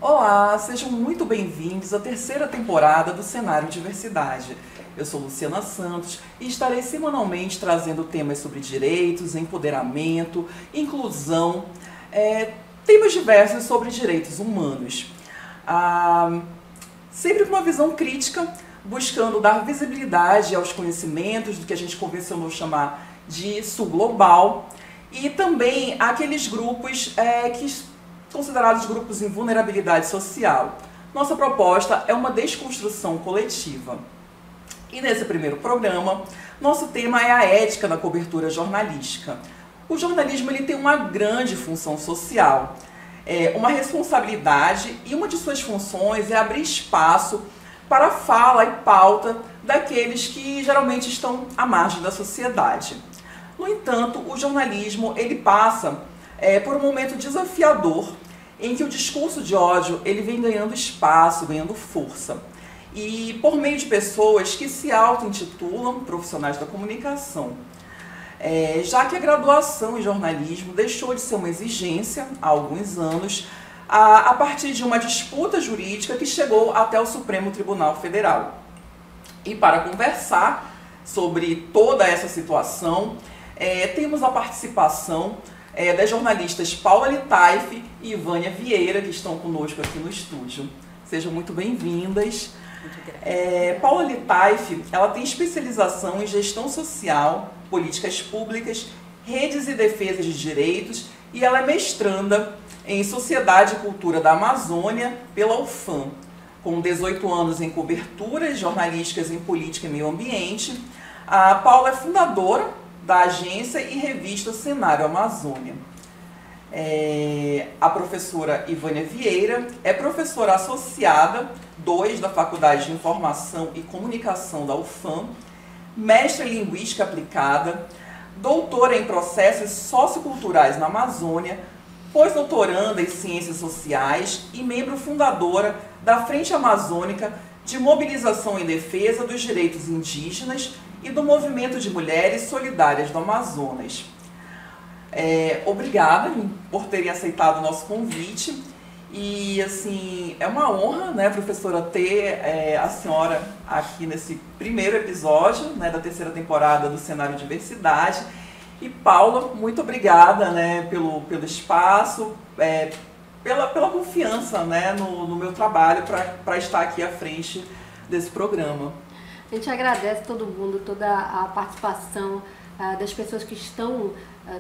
Olá, sejam muito bem-vindos à terceira temporada do Cenário Diversidade. Eu sou Luciana Santos e estarei semanalmente trazendo temas sobre direitos, empoderamento, inclusão, temas diversos sobre direitos humanos. Sempre com uma visão crítica, buscando dar visibilidade aos conhecimentos do que a gente convencionou chamar de sul global e também àqueles grupos que considerados grupos em vulnerabilidade social. Nossa proposta é uma desconstrução coletiva. E nesse primeiro programa, nosso tema é a ética na cobertura jornalística. O jornalismo ele tem uma grande função social, uma responsabilidade, e uma de suas funções é abrir espaço para a fala e pauta daqueles que geralmente estão à margem da sociedade. No entanto, o jornalismo ele passa por um momento desafiador em que o discurso de ódio ele vem ganhando espaço, ganhando força. E por meio de pessoas que se auto-intitulam profissionais da comunicação. Já que a graduação em jornalismo deixou de ser uma exigência há alguns anos, a partir de uma disputa jurídica que chegou até o Supremo Tribunal Federal. E para conversar sobre toda essa situação, temos a participação das jornalistas Paula Litaif e Vânia Vieira, que estão conosco aqui no estúdio. Sejam muito bem-vindas. Paula Litaif, ela tem especialização em gestão social, políticas públicas, redes e defesa de direitos, e ela é mestranda em Sociedade e Cultura da Amazônia pela UFAM. Com 18 anos em coberturas jornalísticas em política e meio ambiente, a Paula é fundadora da agência e revista Cenário Amazônia. A professora Ivânia Vieira é professora associada 2 da Faculdade de Informação e Comunicação da UFAM, mestra em Linguística Aplicada, doutora em Processos Socioculturais na Amazônia, pós-doutoranda em Ciências Sociais e membro fundadora da Frente Amazônica de Mobilização em Defesa dos Direitos Indígenas e do Movimento de Mulheres Solidárias do Amazonas. Obrigada por terem aceitado o nosso convite. E, assim, é uma honra, né, professora, ter a senhora aqui nesse primeiro episódio, né, da terceira temporada do Cenário Diversidade. E, Paula, muito obrigada, né, pelo espaço, pela confiança, né, no meu trabalho para estar aqui à frente desse programa. A gente agradece todo mundo, toda a participação das pessoas que estão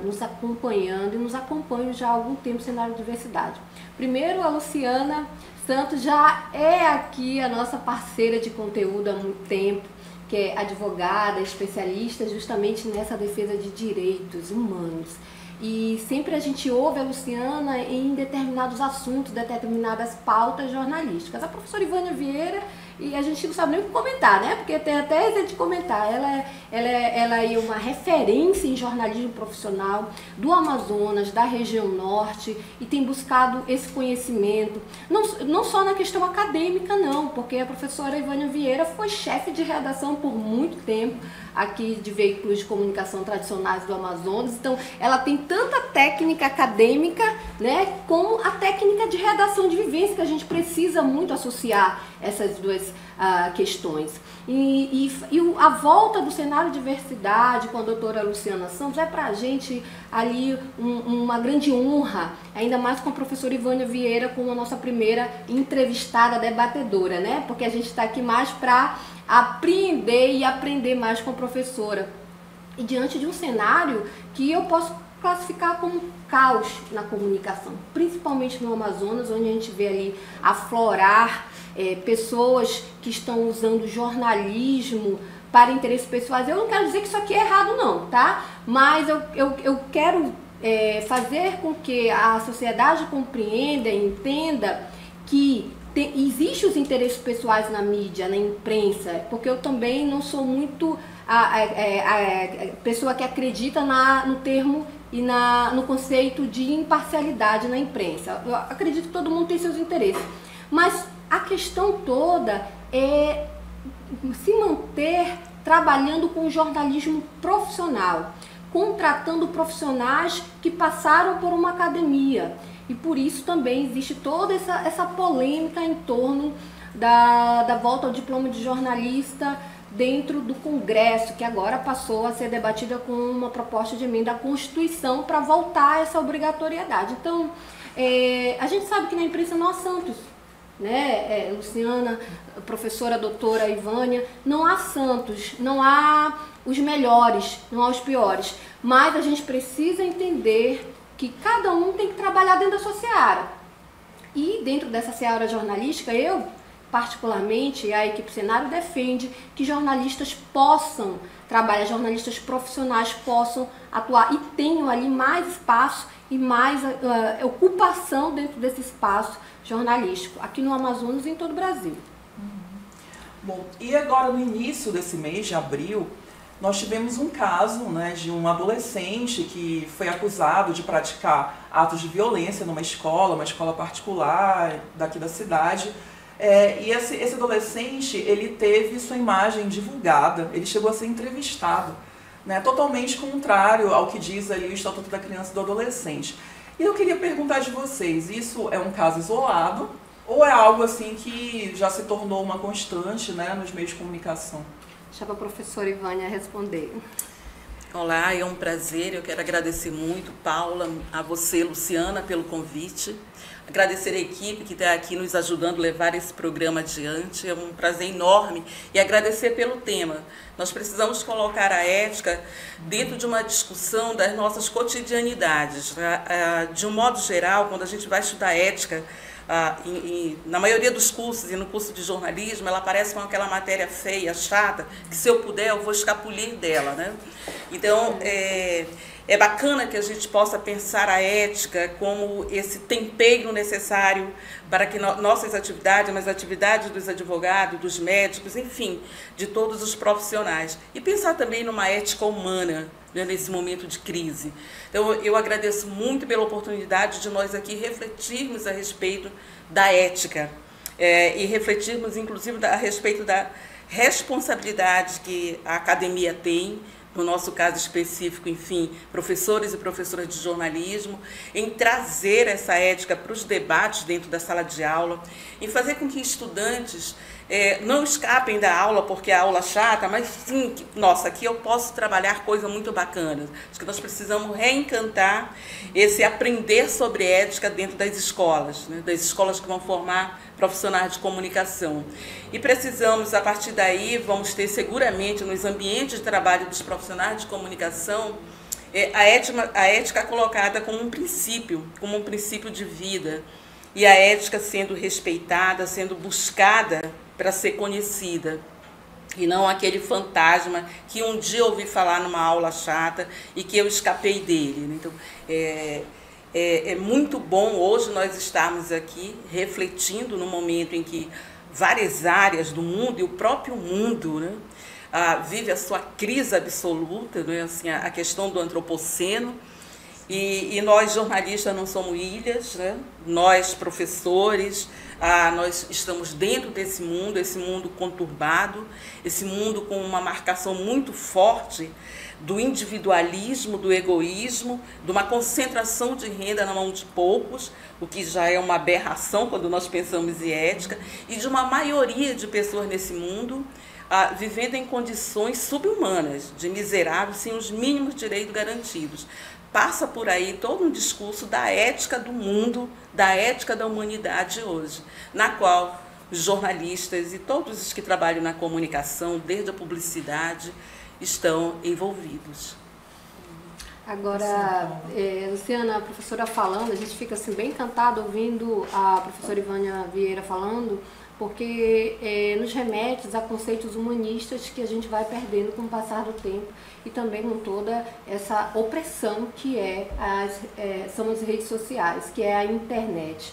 nos acompanhando e nos acompanham já há algum tempo no Cenário de Diversidade. Primeiro, a Luciana Santos já é aqui a nossa parceira de conteúdo há muito tempo, que é advogada, especialista justamente nessa defesa de direitos humanos. E sempre a gente ouve a Luciana em determinados assuntos, determinadas pautas jornalísticas. A professora Ivânia Vieira, e a gente não sabe nem o que comentar, né? Porque tem até esse de comentar. Ela é uma referência em jornalismo profissional do Amazonas, da região norte, e tem buscado esse conhecimento, não só na questão acadêmica, não, porque a professora Ivânia Vieira foi chefe de redação por muito tempo aqui de veículos de comunicação tradicionais do Amazonas. Então, ela tem tanta técnica acadêmica, né, como a técnica de redação de vivência, que a gente precisa muito associar essas duas questões. A volta do Cenário de Diversidade com a doutora Luciana Santos é para a gente ali uma grande honra, ainda mais com a professora Ivânia Vieira como a nossa primeira entrevistada debatedora, né? Porque a gente está aqui mais para apreender e aprender mais com a professora. E diante de um cenário que eu posso classificar como caos na comunicação, principalmente no Amazonas, onde a gente vê ali aflorar pessoas que estão usando jornalismo para interesses pessoais. Eu não quero dizer que isso aqui é errado não, tá? Mas eu quero fazer com que a sociedade compreenda e entenda que existem os interesses pessoais na mídia, na imprensa, porque eu também não sou muito a pessoa que acredita no termo e no conceito de imparcialidade na imprensa. Eu acredito que todo mundo tem seus interesses, mas a questão toda é se manter trabalhando com jornalismo profissional, contratando profissionais que passaram por uma academia. E por isso também existe toda essa polêmica em torno da volta ao diploma de jornalista dentro do Congresso, que agora passou a ser debatida com uma proposta de emenda à Constituição para voltar a essa obrigatoriedade. Então, a gente sabe que na imprensa não há santos, né? Luciana, professora doutora Ivânia, não há santos, não há os melhores, não há os piores, mas a gente precisa entender que cada um tem que trabalhar dentro da sua seara. E dentro dessa seara jornalística, eu particularmente, a equipe Cenário defende que jornalistas possam trabalhar, jornalistas profissionais possam atuar e tenham ali mais espaço e mais ocupação dentro desse espaço jornalístico, aqui no Amazonas e em todo o Brasil. Bom, e agora no início desse mês de abril, nós tivemos um caso, né, de um adolescente que foi acusado de praticar atos de violência numa uma escola particular daqui da cidade. E esse adolescente, ele teve sua imagem divulgada, ele chegou a ser entrevistado, né, totalmente contrário ao que diz ali o Estatuto da Criança e do Adolescente. E eu queria perguntar de vocês, isso é um caso isolado ou é algo assim que já se tornou uma constante, né, nos meios de comunicação? Deixa para a professora Ivânia responder. Olá, é um prazer, eu quero agradecer muito, Paula, a você, Luciana, pelo convite. Agradecer a equipe que está aqui nos ajudando a levar esse programa adiante, é um prazer enorme. E agradecer pelo tema. Nós precisamos colocar a ética dentro de uma discussão das nossas cotidianidades. De um modo geral, quando a gente vai estudar ética, na maioria dos cursos e no curso de jornalismo, ela aparece com aquela matéria feia, chata, que se eu puder eu vou escapulir dela, né? Então, é bacana que a gente possa pensar a ética como esse tempero necessário para que nossas atividades, mas atividades dos advogados, dos médicos, enfim, de todos os profissionais. E pensar também numa ética humana, né, nesse momento de crise. Então, eu agradeço muito pela oportunidade de nós aqui refletirmos a respeito da ética e refletirmos, inclusive, a respeito da responsabilidade que a academia tem, no nosso caso específico, enfim, professores e professoras de jornalismo, em trazer essa ética para os debates dentro da sala de aula, em fazer com que estudantes não escapem da aula porque a aula é chata, mas sim, nossa, aqui eu posso trabalhar coisa muito bacana. Acho que nós precisamos reencantar esse aprender sobre ética dentro das escolas, né, das escolas que vão formar profissionais de comunicação. E precisamos, a partir daí, vamos ter seguramente nos ambientes de trabalho dos profissionais de comunicação, a ética colocada como um princípio de vida, e a ética sendo respeitada, sendo buscada para ser conhecida, e não aquele fantasma que um dia eu ouvi falar numa aula chata e que eu escapei dele. Então, é muito bom hoje nós estarmos aqui refletindo no momento em que várias áreas do mundo e o próprio mundo, né, vive a sua crise absoluta, né, assim, a questão do antropoceno. E nós, jornalistas, não somos ilhas, né? Nós, professores, nós estamos dentro desse mundo, esse mundo conturbado, esse mundo com uma marcação muito forte do individualismo, do egoísmo, de uma concentração de renda na mão de poucos, o que já é uma aberração quando nós pensamos em ética, e de uma maioria de pessoas nesse mundo vivendo em condições subhumanas, de miseráveis, sem os mínimos direitos garantidos. Passa por aí todo um discurso da ética do mundo, da ética da humanidade hoje, na qual os jornalistas e todos os que trabalham na comunicação, desde a publicidade, estão envolvidos. Agora, Luciana, a professora falando, a gente fica assim, bem encantado ouvindo a professora Ivânia Vieira falando, porque nos remete a conceitos humanistas que a gente vai perdendo com o passar do tempo e também com toda essa opressão que são as redes sociais, que é a internet.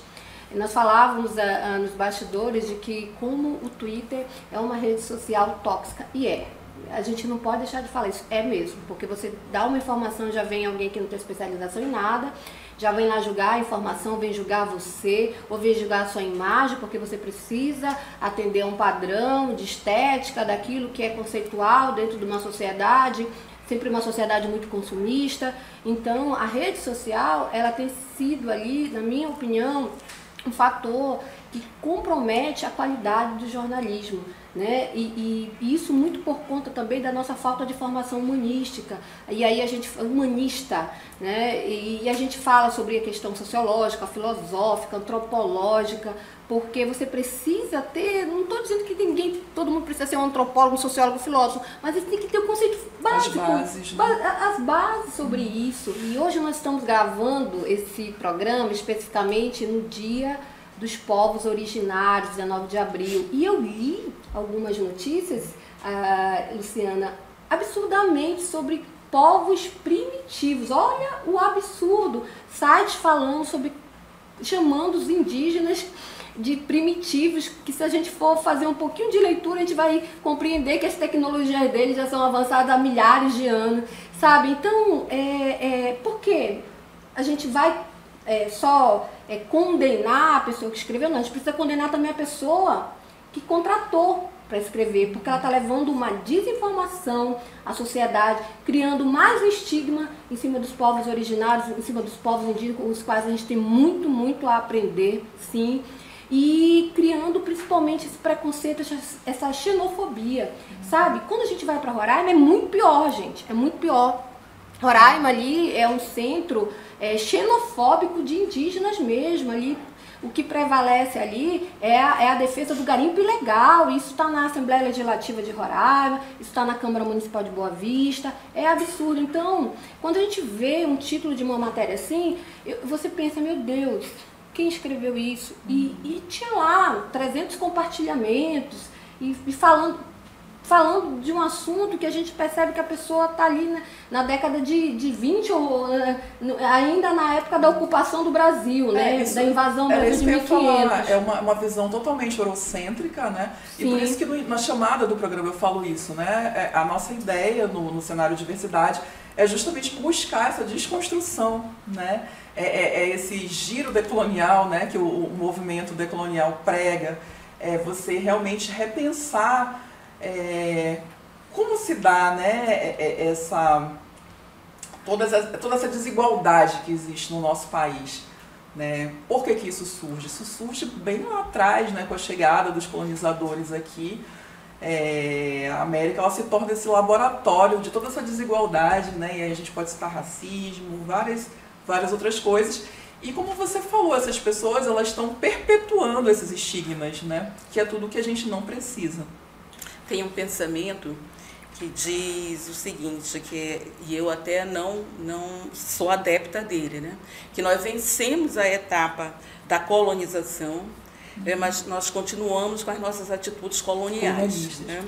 Nós falávamos nos bastidores de que como o Twitter é uma rede social tóxica, e a gente não pode deixar de falar isso, é mesmo, porque você dá uma informação, já vem alguém que não tem especialização em nada, já vem lá julgar a informação, vem julgar você, ou vem julgar a sua imagem, porque você precisa atender a um padrão de estética, daquilo que é conceitual dentro de uma sociedade, sempre uma sociedade muito consumista. Então, a rede social, ela tem sido ali, na minha opinião, um fator que compromete a qualidade do jornalismo, né? E isso muito por conta também da nossa falta de formação humanística. E aí a gente humanista, né? E a gente fala sobre a questão sociológica, filosófica, antropológica, porque você precisa ter, não estou dizendo que todo mundo precisa ser um antropólogo, um sociólogo, um filósofo, mas você tem que ter um conceito básico, as bases sobre isso. E hoje nós estamos gravando esse programa especificamente no Dia dos Povos Originários, 19 de abril. E eu li algumas notícias, Luciana, absurdamente sobre povos primitivos. Olha o absurdo. Sites falando sobre, chamando os indígenas de primitivos, que se a gente for fazer um pouquinho de leitura, a gente vai compreender que as tecnologias deles já são avançadas há milhares de anos, sabe? Então, por quê? A gente vai só condenar a pessoa que escreveu? Não, a gente precisa condenar também a pessoa que contratou para escrever, porque ela está levando uma desinformação à sociedade, criando mais um estigma em cima dos povos originários, em cima dos povos indígenas, com os quais a gente tem muito, muito a aprender, sim, e criando principalmente esse preconceito, essa xenofobia, sabe? Quando a gente vai para Roraima é muito pior, gente, é muito pior. Roraima ali é um centro xenofóbico de indígenas mesmo, ali o que prevalece ali é a defesa do garimpo ilegal. Isso está na Assembleia Legislativa de Roraima, isso está na Câmara Municipal de Boa Vista, é absurdo. Então, quando a gente vê um título de uma matéria assim, você pensa, meu Deus, quem escreveu isso? E tinha lá 300 compartilhamentos, e falando de um assunto que a gente percebe que a pessoa está ali na década de 20, ou ainda na época da ocupação do Brasil, né? Da invasão do Brasil de 1500. É uma visão totalmente eurocêntrica, né? Sim. E por isso que na chamada do programa eu falo isso, né? A nossa ideia no cenário de diversidade é justamente buscar essa desconstrução, né? Esse giro decolonial, né? Que o movimento decolonial prega, você realmente repensar como se dá, né, toda essa desigualdade que existe no nosso país, né? Por que isso surge? Isso surge bem lá atrás, né, com a chegada dos colonizadores aqui. A América, ela se torna esse laboratório de toda essa desigualdade, né? E aí a gente pode citar racismo, várias outras coisas. E como você falou, essas pessoas, elas estão perpetuando esses estigmas, né? Que é tudo que a gente não precisa. Tem um pensamento que diz o seguinte, e eu até não sou adepta dele, né? Que nós vencemos a etapa da colonização, mas nós continuamos com as nossas atitudes coloniais. Né?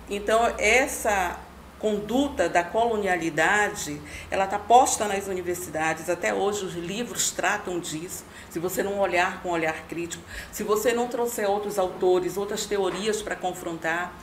Então, essa conduta da colonialidade, ela está posta nas universidades, até hoje os livros tratam disso. Se você não olhar com um olhar crítico, se você não trouxer outros autores, outras teorias para confrontar,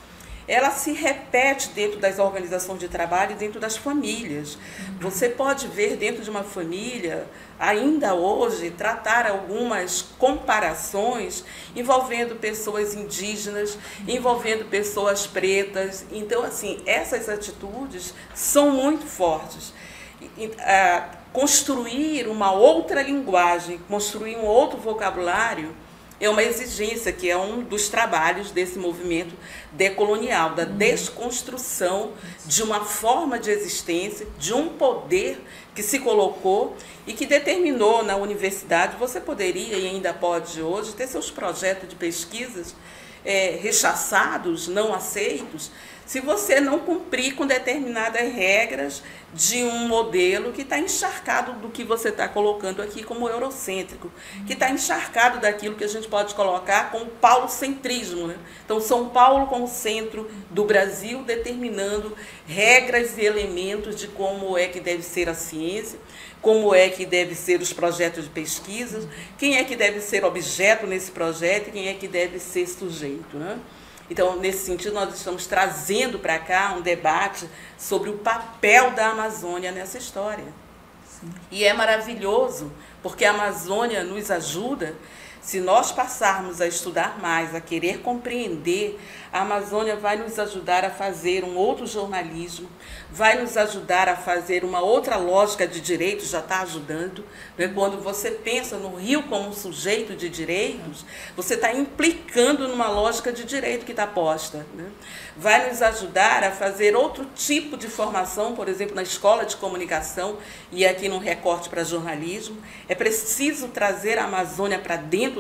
ela se repete dentro das organizações de trabalho e dentro das famílias. Você pode ver dentro de uma família, ainda hoje, tratar algumas comparações envolvendo pessoas indígenas, envolvendo pessoas pretas. Então, assim, essas atitudes são muito fortes. Construir uma outra linguagem, construir um outro vocabulário é uma exigência, que é um dos trabalhos desse movimento decolonial, da desconstrução de uma forma de existência, de um poder que se colocou e que determinou na universidade. Você poderia, e ainda pode hoje, ter seus projetos de pesquisas rechaçados, não aceitos, se você não cumprir com determinadas regras de um modelo que está encharcado do que você está colocando aqui como eurocêntrico, que está encharcado daquilo que a gente pode colocar como paulocentrismo, né? Então, São Paulo como centro do Brasil, determinando regras e elementos de como é que deve ser a ciência, como é que deve ser os projetos de pesquisa, quem é que deve ser objeto nesse projeto e quem é que deve ser sujeito, né? Então, nesse sentido, nós estamos trazendo para cá um debate sobre o papel da Amazônia nessa história. Sim. E é maravilhoso, porque a Amazônia nos ajuda Se nós passarmos a estudar mais, a querer compreender, a Amazônia vai nos ajudar a fazer um outro jornalismo, vai nos ajudar a fazer uma outra lógica de direitos, já está ajudando. Né? Quando você pensa no Rio como um sujeito de direitos, você está implicando numa lógica de direito que está posta. Né? Vai nos ajudar a fazer outro tipo de formação, por exemplo, na escola de comunicação, e aqui num recorte para jornalismo. É preciso trazer a Amazônia para dentro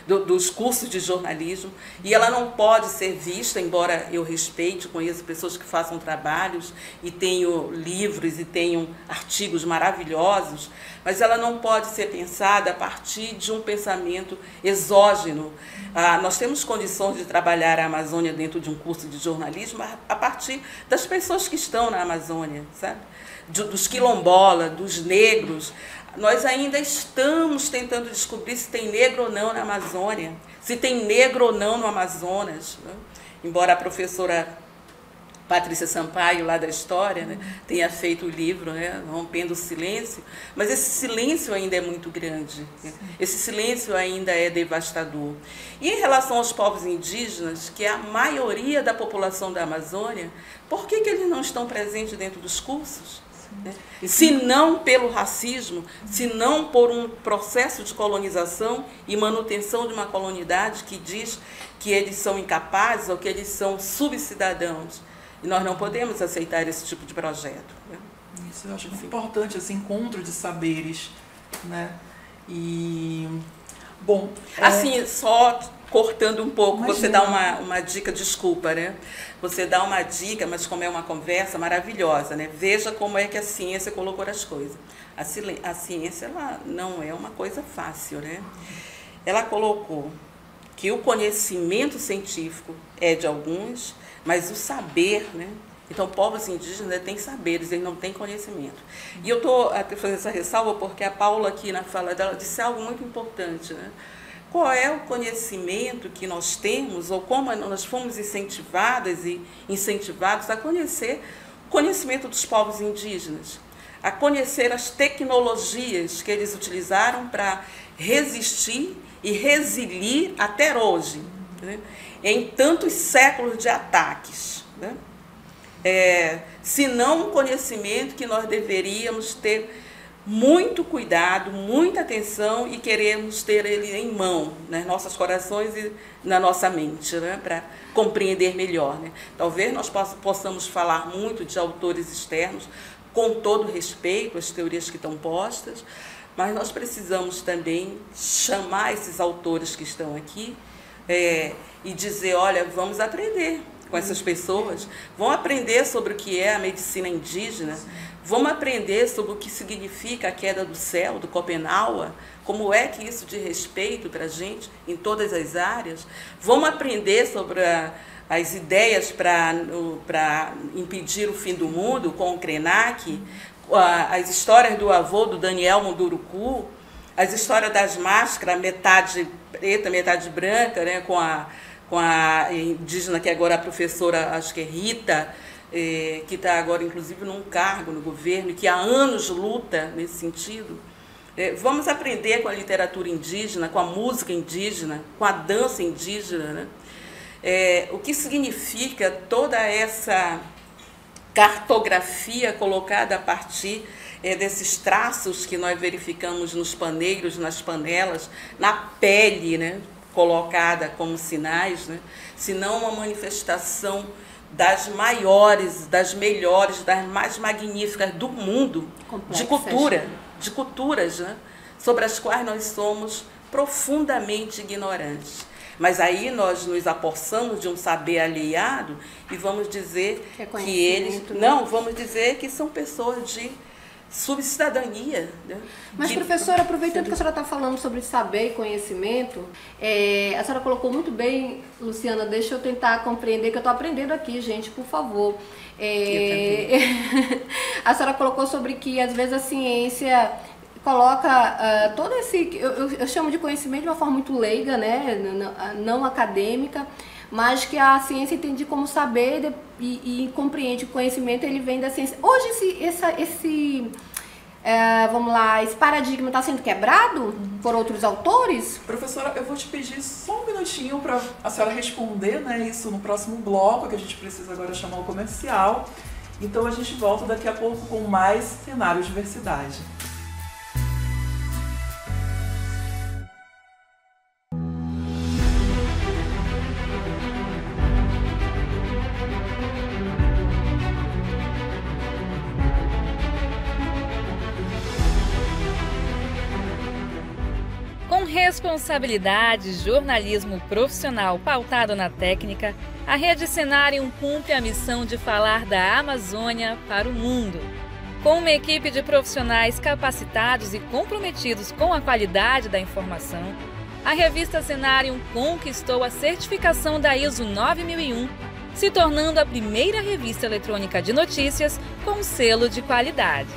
dos cursos de jornalismo, e ela não pode ser vista, embora eu respeite, conheço pessoas que façam trabalhos e tenho livros e tenho artigos maravilhosos, mas ela não pode ser pensada a partir de um pensamento exógeno. Nós temos condições de trabalhar a Amazônia dentro de um curso de jornalismo a partir das pessoas que estão na Amazônia, sabe? Dos quilombolas, dos negros. Nós ainda estamos tentando descobrir se tem negro ou não na Amazônia, se tem negro ou não no Amazonas. Né? Embora a professora Patrícia Sampaio, lá da História, né, tenha feito o livro, né, Rompendo o Silêncio, mas esse silêncio ainda é muito grande, né? Esse silêncio ainda é devastador. E em relação aos povos indígenas, que é a maioria da população da Amazônia, por que eles não estão presentes dentro dos cursos? Né? Se não pelo racismo, se não por um processo de colonização e manutenção de uma colonialidade que diz que eles são incapazes ou que eles são subcidadãos. E nós não podemos aceitar esse tipo de projeto. Né? Isso eu acho muito importante, esse encontro de saberes. Né? E, bom... Assim, só cortando um pouco, Imagina. Você dá uma dica, desculpa, né? Você dá uma dica, mas como é uma conversa maravilhosa, né? Veja como é que a ciência colocou as coisas. A ciência, ela não é uma coisa fácil, né? Ela colocou que o conhecimento científico é de alguns, mas o saber, né? Então, povos indígenas têm saberes, eles não têm conhecimento. E eu estou fazendo essa ressalva porque a Paula, aqui na fala dela, disse algo muito importante, né? Qual é o conhecimento que nós temos, ou como nós fomos incentivadas e incentivados a conhecer o conhecimento dos povos indígenas, a conhecer as tecnologias que eles utilizaram para resistir e resiliar até hoje, né? Em tantos séculos de ataques. Né? Se não um conhecimento que nós deveríamos ter muito cuidado, muita atenção e queremos ter ele em mão, nos nossos corações e na nossa mente, né? Para compreender melhor. Né? Talvez nós possamos falar muito de autores externos, com todo respeito às teorias que estão postas, mas nós precisamos também chamar esses autores que estão aqui e dizer, olha, vamos aprender com essas pessoas, vamos aprender sobre o que é a medicina indígena, vamos aprender sobre o que significa a queda do céu, do Copenhague, como é que isso diz respeito para a gente em todas as áreas, vamos aprender sobre as ideias para impedir o fim do mundo com o Krenak, as histórias do avô do Daniel Munduruku, as histórias das máscaras, metade preta, metade branca, né, com a indígena, que agora é a professora, acho que é Rita, que está agora, inclusive, num cargo no governo, e que há anos luta nesse sentido. Vamos aprender com a literatura indígena, com a música indígena, com a dança indígena, né? O que significa toda essa cartografia colocada a partir desses traços que nós verificamos nos paneiros, nas panelas, na pele, né, colocada como sinais, né, senão uma manifestação das maiores, das melhores, das mais magníficas do mundo, de culturas, né, sobre as quais nós somos profundamente ignorantes. Mas aí nós nos apossamos de um saber alheado e vamos dizer que eles... Não, vamos dizer que são pessoas de subcidadania. Né? Mas, professora, aproveitando que a senhora está falando sobre saber e conhecimento, a senhora colocou muito bem, Luciana, deixa eu tentar compreender, que eu estou aprendendo aqui, gente, por favor. A senhora colocou sobre que, às vezes, a ciência coloca todo esse, eu chamo de conhecimento de uma forma muito leiga, né, não acadêmica, mas que a ciência entende como saber e compreende o conhecimento, ele vem da ciência. Hoje Vamos lá, esse paradigma está sendo quebrado por outros autores? Professora, eu vou te pedir só um minutinho para a senhora responder, né, isso no próximo bloco, que a gente precisa agora chamar o comercial. Então a gente volta daqui a pouco com mais Cenário Diversidade. Com responsabilidade, jornalismo profissional pautado na técnica, a Rede Cenário cumpre a missão de falar da Amazônia para o mundo. Com uma equipe de profissionais capacitados e comprometidos com a qualidade da informação, a revista Cenário conquistou a certificação da ISO 9001, se tornando a primeira revista eletrônica de notícias com selo de qualidade.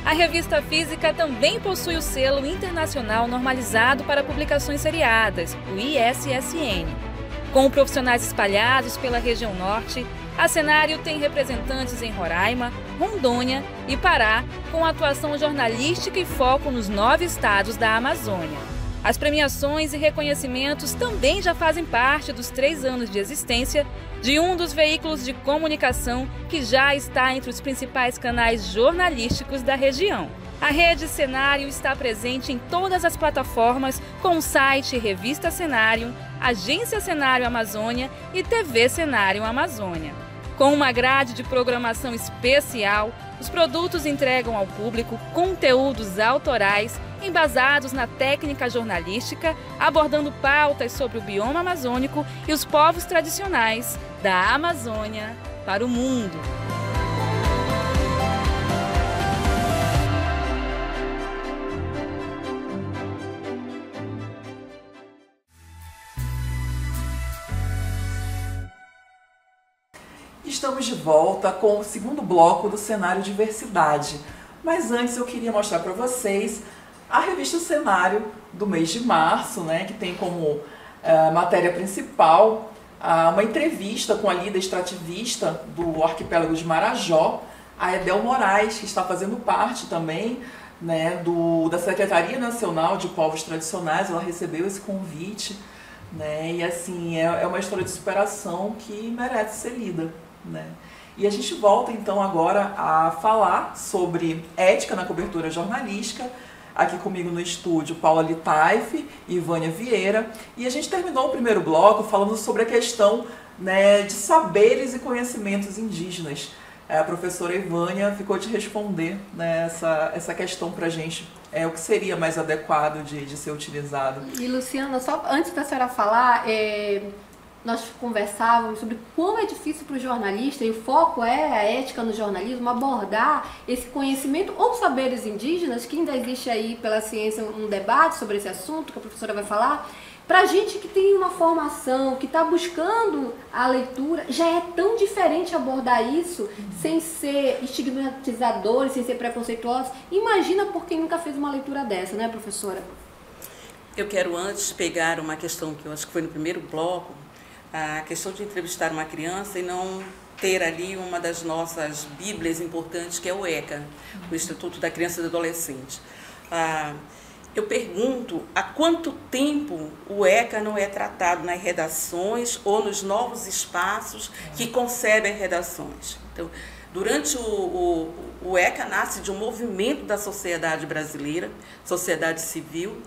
A revista física também possui o selo internacional normalizado para publicações seriadas, o ISSN. Com profissionais espalhados pela região norte, a Cenário tem representantes em Roraima, Rondônia e Pará, com atuação jornalística e foco nos 9 estados da Amazônia. As premiações e reconhecimentos também já fazem parte dos 3 anos de existência de um dos veículos de comunicação que já está entre os principais canais jornalísticos da região. A Rede Cenário está presente em todas as plataformas com o site Revista Cenário, Agência Cenário Amazônia e TV Cenário Amazônia. Com uma grade de programação especial, os produtos entregam ao público conteúdos autorais embasados na técnica jornalística, abordando pautas sobre o bioma amazônico e os povos tradicionais da Amazônia para o mundo. Estamos de volta com o segundo bloco do Cenário Diversidade. Mas antes eu queria mostrar para vocês a revista Cenário do mês de março, né, que tem como matéria principal uma entrevista com a líder extrativista do arquipélago de Marajó, a Edel Moraes, que está fazendo parte também, né, da Secretaria Nacional de Povos Tradicionais. Ela recebeu esse convite, né, e assim, é uma história de superação que merece ser lida, né. E a gente volta então agora a falar sobre ética na cobertura jornalística. Aqui comigo no estúdio, Paula Litaif e Vânia Vieira. E a gente terminou o primeiro bloco falando sobre a questão, né, de saberes e conhecimentos indígenas. A professora Ivânia ficou de responder, né, essa questão para a gente, o que seria mais adequado de ser utilizado. E Luciana, só antes da senhora falar, nós conversávamos sobre como é difícil para o jornalista, e o foco é a ética no jornalismo, abordar esse conhecimento ou saberes indígenas, que ainda existe aí pela ciência um debate sobre esse assunto, que a professora vai falar. Para a gente que tem uma formação, que está buscando a leitura, já é tão diferente abordar isso sem ser estigmatizador, sem ser preconceituoso. Imagina por quem nunca fez uma leitura dessa, né, professora? Eu quero antes pegar uma questão que eu acho que foi no primeiro bloco, a questão de entrevistar uma criança e não ter ali uma das nossas bíblias importantes, que é o ECA, o Instituto da Criança e do Adolescente. Eu pergunto há quanto tempo o ECA não é tratado nas redações ou nos novos espaços que concebem redações. Então, durante o ECA nasce de um movimento da sociedade brasileira, sociedade civil,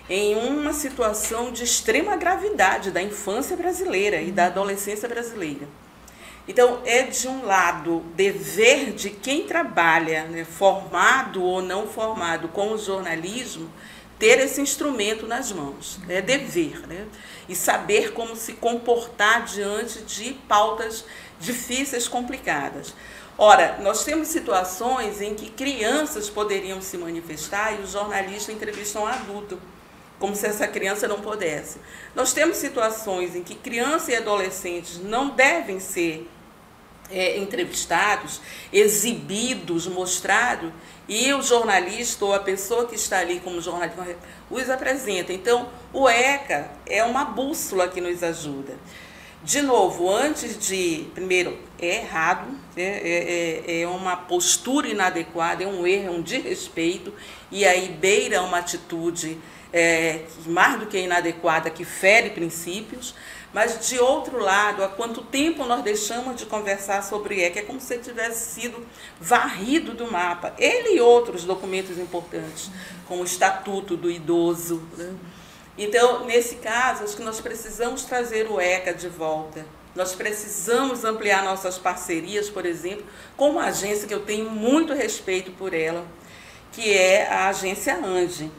em uma situação de extrema gravidade da infância brasileira e da adolescência brasileira. Então, é de um lado dever de quem trabalha, né, formado ou não formado com o jornalismo, ter esse instrumento nas mãos. É dever, né? E saber como se comportar diante de pautas difíceis, complicadas. Ora, nós temos situações em que crianças poderiam se manifestar e o jornalista entrevista um adulto, como se essa criança não pudesse. Nós temos situações em que crianças e adolescentes não devem ser entrevistados, exibidos, mostrados, e o jornalista ou a pessoa que está ali como jornalista os apresenta. Então, o ECA é uma bússola que nos ajuda. De novo, primeiro, é errado, é uma postura inadequada, é um erro, é um desrespeito, e aí beira uma atitude mais do que inadequada, que fere princípios. Mas, de outro lado, há quanto tempo nós deixamos de conversar sobre ECA? É como se ele tivesse sido varrido do mapa. Ele e outros documentos importantes, como o Estatuto do Idoso, né? Então, nesse caso, acho que nós precisamos trazer o ECA de volta. Nós precisamos ampliar nossas parcerias, por exemplo, com uma agência que eu tenho muito respeito por ela, que é a agência ANGE,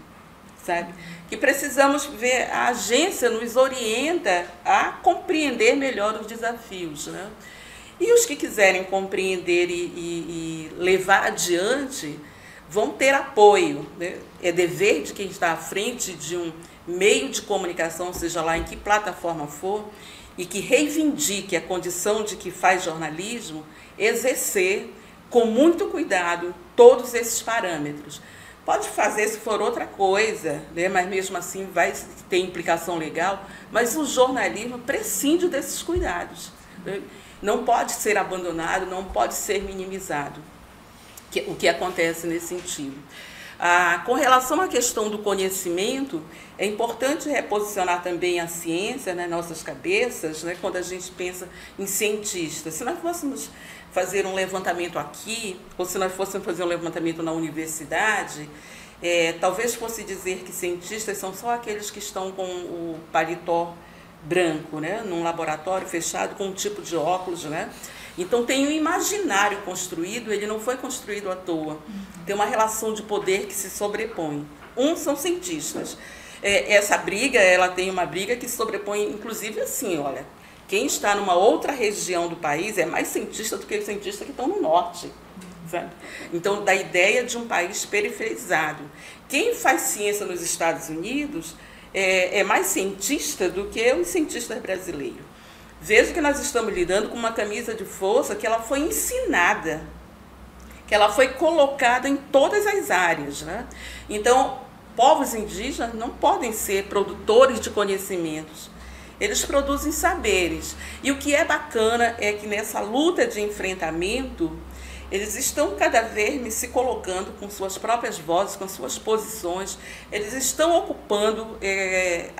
sabe? Que precisamos ver, a agência nos orienta a compreender melhor os desafios, né? E os que quiserem compreender e levar adiante vão ter apoio, né? É dever de quem está à frente de um meio de comunicação, seja lá em que plataforma for, e que reivindique a condição de que faz jornalismo, exercer com muito cuidado todos esses parâmetros. Pode fazer se for outra coisa, né? Mas mesmo assim vai ter implicação legal, mas o jornalismo prescinde desses cuidados, né? Não pode ser abandonado, não pode ser minimizado, o que acontece nesse sentido. Com relação à questão do conhecimento, é importante reposicionar também a ciência nas nossas cabeças, né, quando a gente pensa em cientistas. Se nós fôssemos fazer um levantamento aqui, ou se nós fôssemos fazer um levantamento na universidade, talvez fosse dizer que cientistas são só aqueles que estão com o paletó branco, né, num laboratório fechado com um tipo de óculos, né? Então tem um imaginário construído, ele não foi construído à toa. Tem uma relação de poder que se sobrepõe. São cientistas. Essa briga, ela tem uma briga que se sobrepõe, inclusive assim, olha, quem está numa outra região do país é mais cientista do que os cientistas que estão no norte. Sabe? Então, da ideia de um país periferizado. Quem faz ciência nos Estados Unidos é mais cientista do que os cientistas brasileiros. Veja que nós estamos lidando com uma camisa de força que ela foi ensinada, que ela foi colocada em todas as áreas, né? Então, povos indígenas não podem ser produtores de conhecimentos. Eles produzem saberes. E o que é bacana é que nessa luta de enfrentamento, eles estão cada vez se colocando com suas próprias vozes, com suas posições. Eles estão ocupando,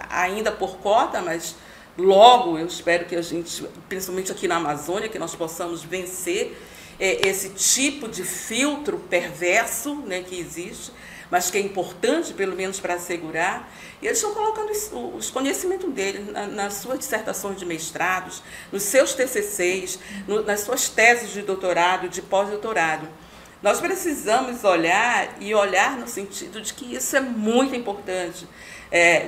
ainda por cota, mas logo eu espero que a gente, principalmente aqui na Amazônia, que nós possamos vencer esse tipo de filtro perverso, né, que existe, mas que é importante, pelo menos, para assegurar. E eles estão colocando os conhecimentos deles nas suas dissertações de mestrados, nos seus TCCs, nas suas teses de doutorado, de pós-doutorado. Nós precisamos olhar no sentido de que isso é muito importante,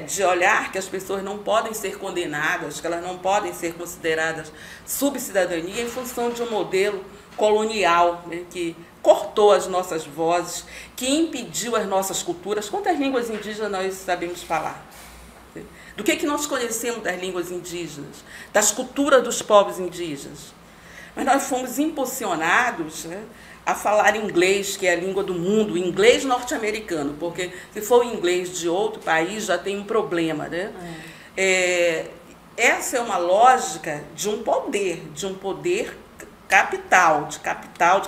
de olhar que as pessoas não podem ser condenadas, que elas não podem ser consideradas subcidadania em função de um modelo colonial, né, que cortou as nossas vozes, que impediu as nossas culturas. Quantas línguas indígenas nós sabemos falar? Do que nós conhecemos das línguas indígenas, das culturas dos povos indígenas? Mas nós fomos impulsionados, né, a falar inglês, que é a língua do mundo, inglês norte-americano, porque se for inglês de outro país já tem um problema, né? Essa é uma lógica de um poder capital, de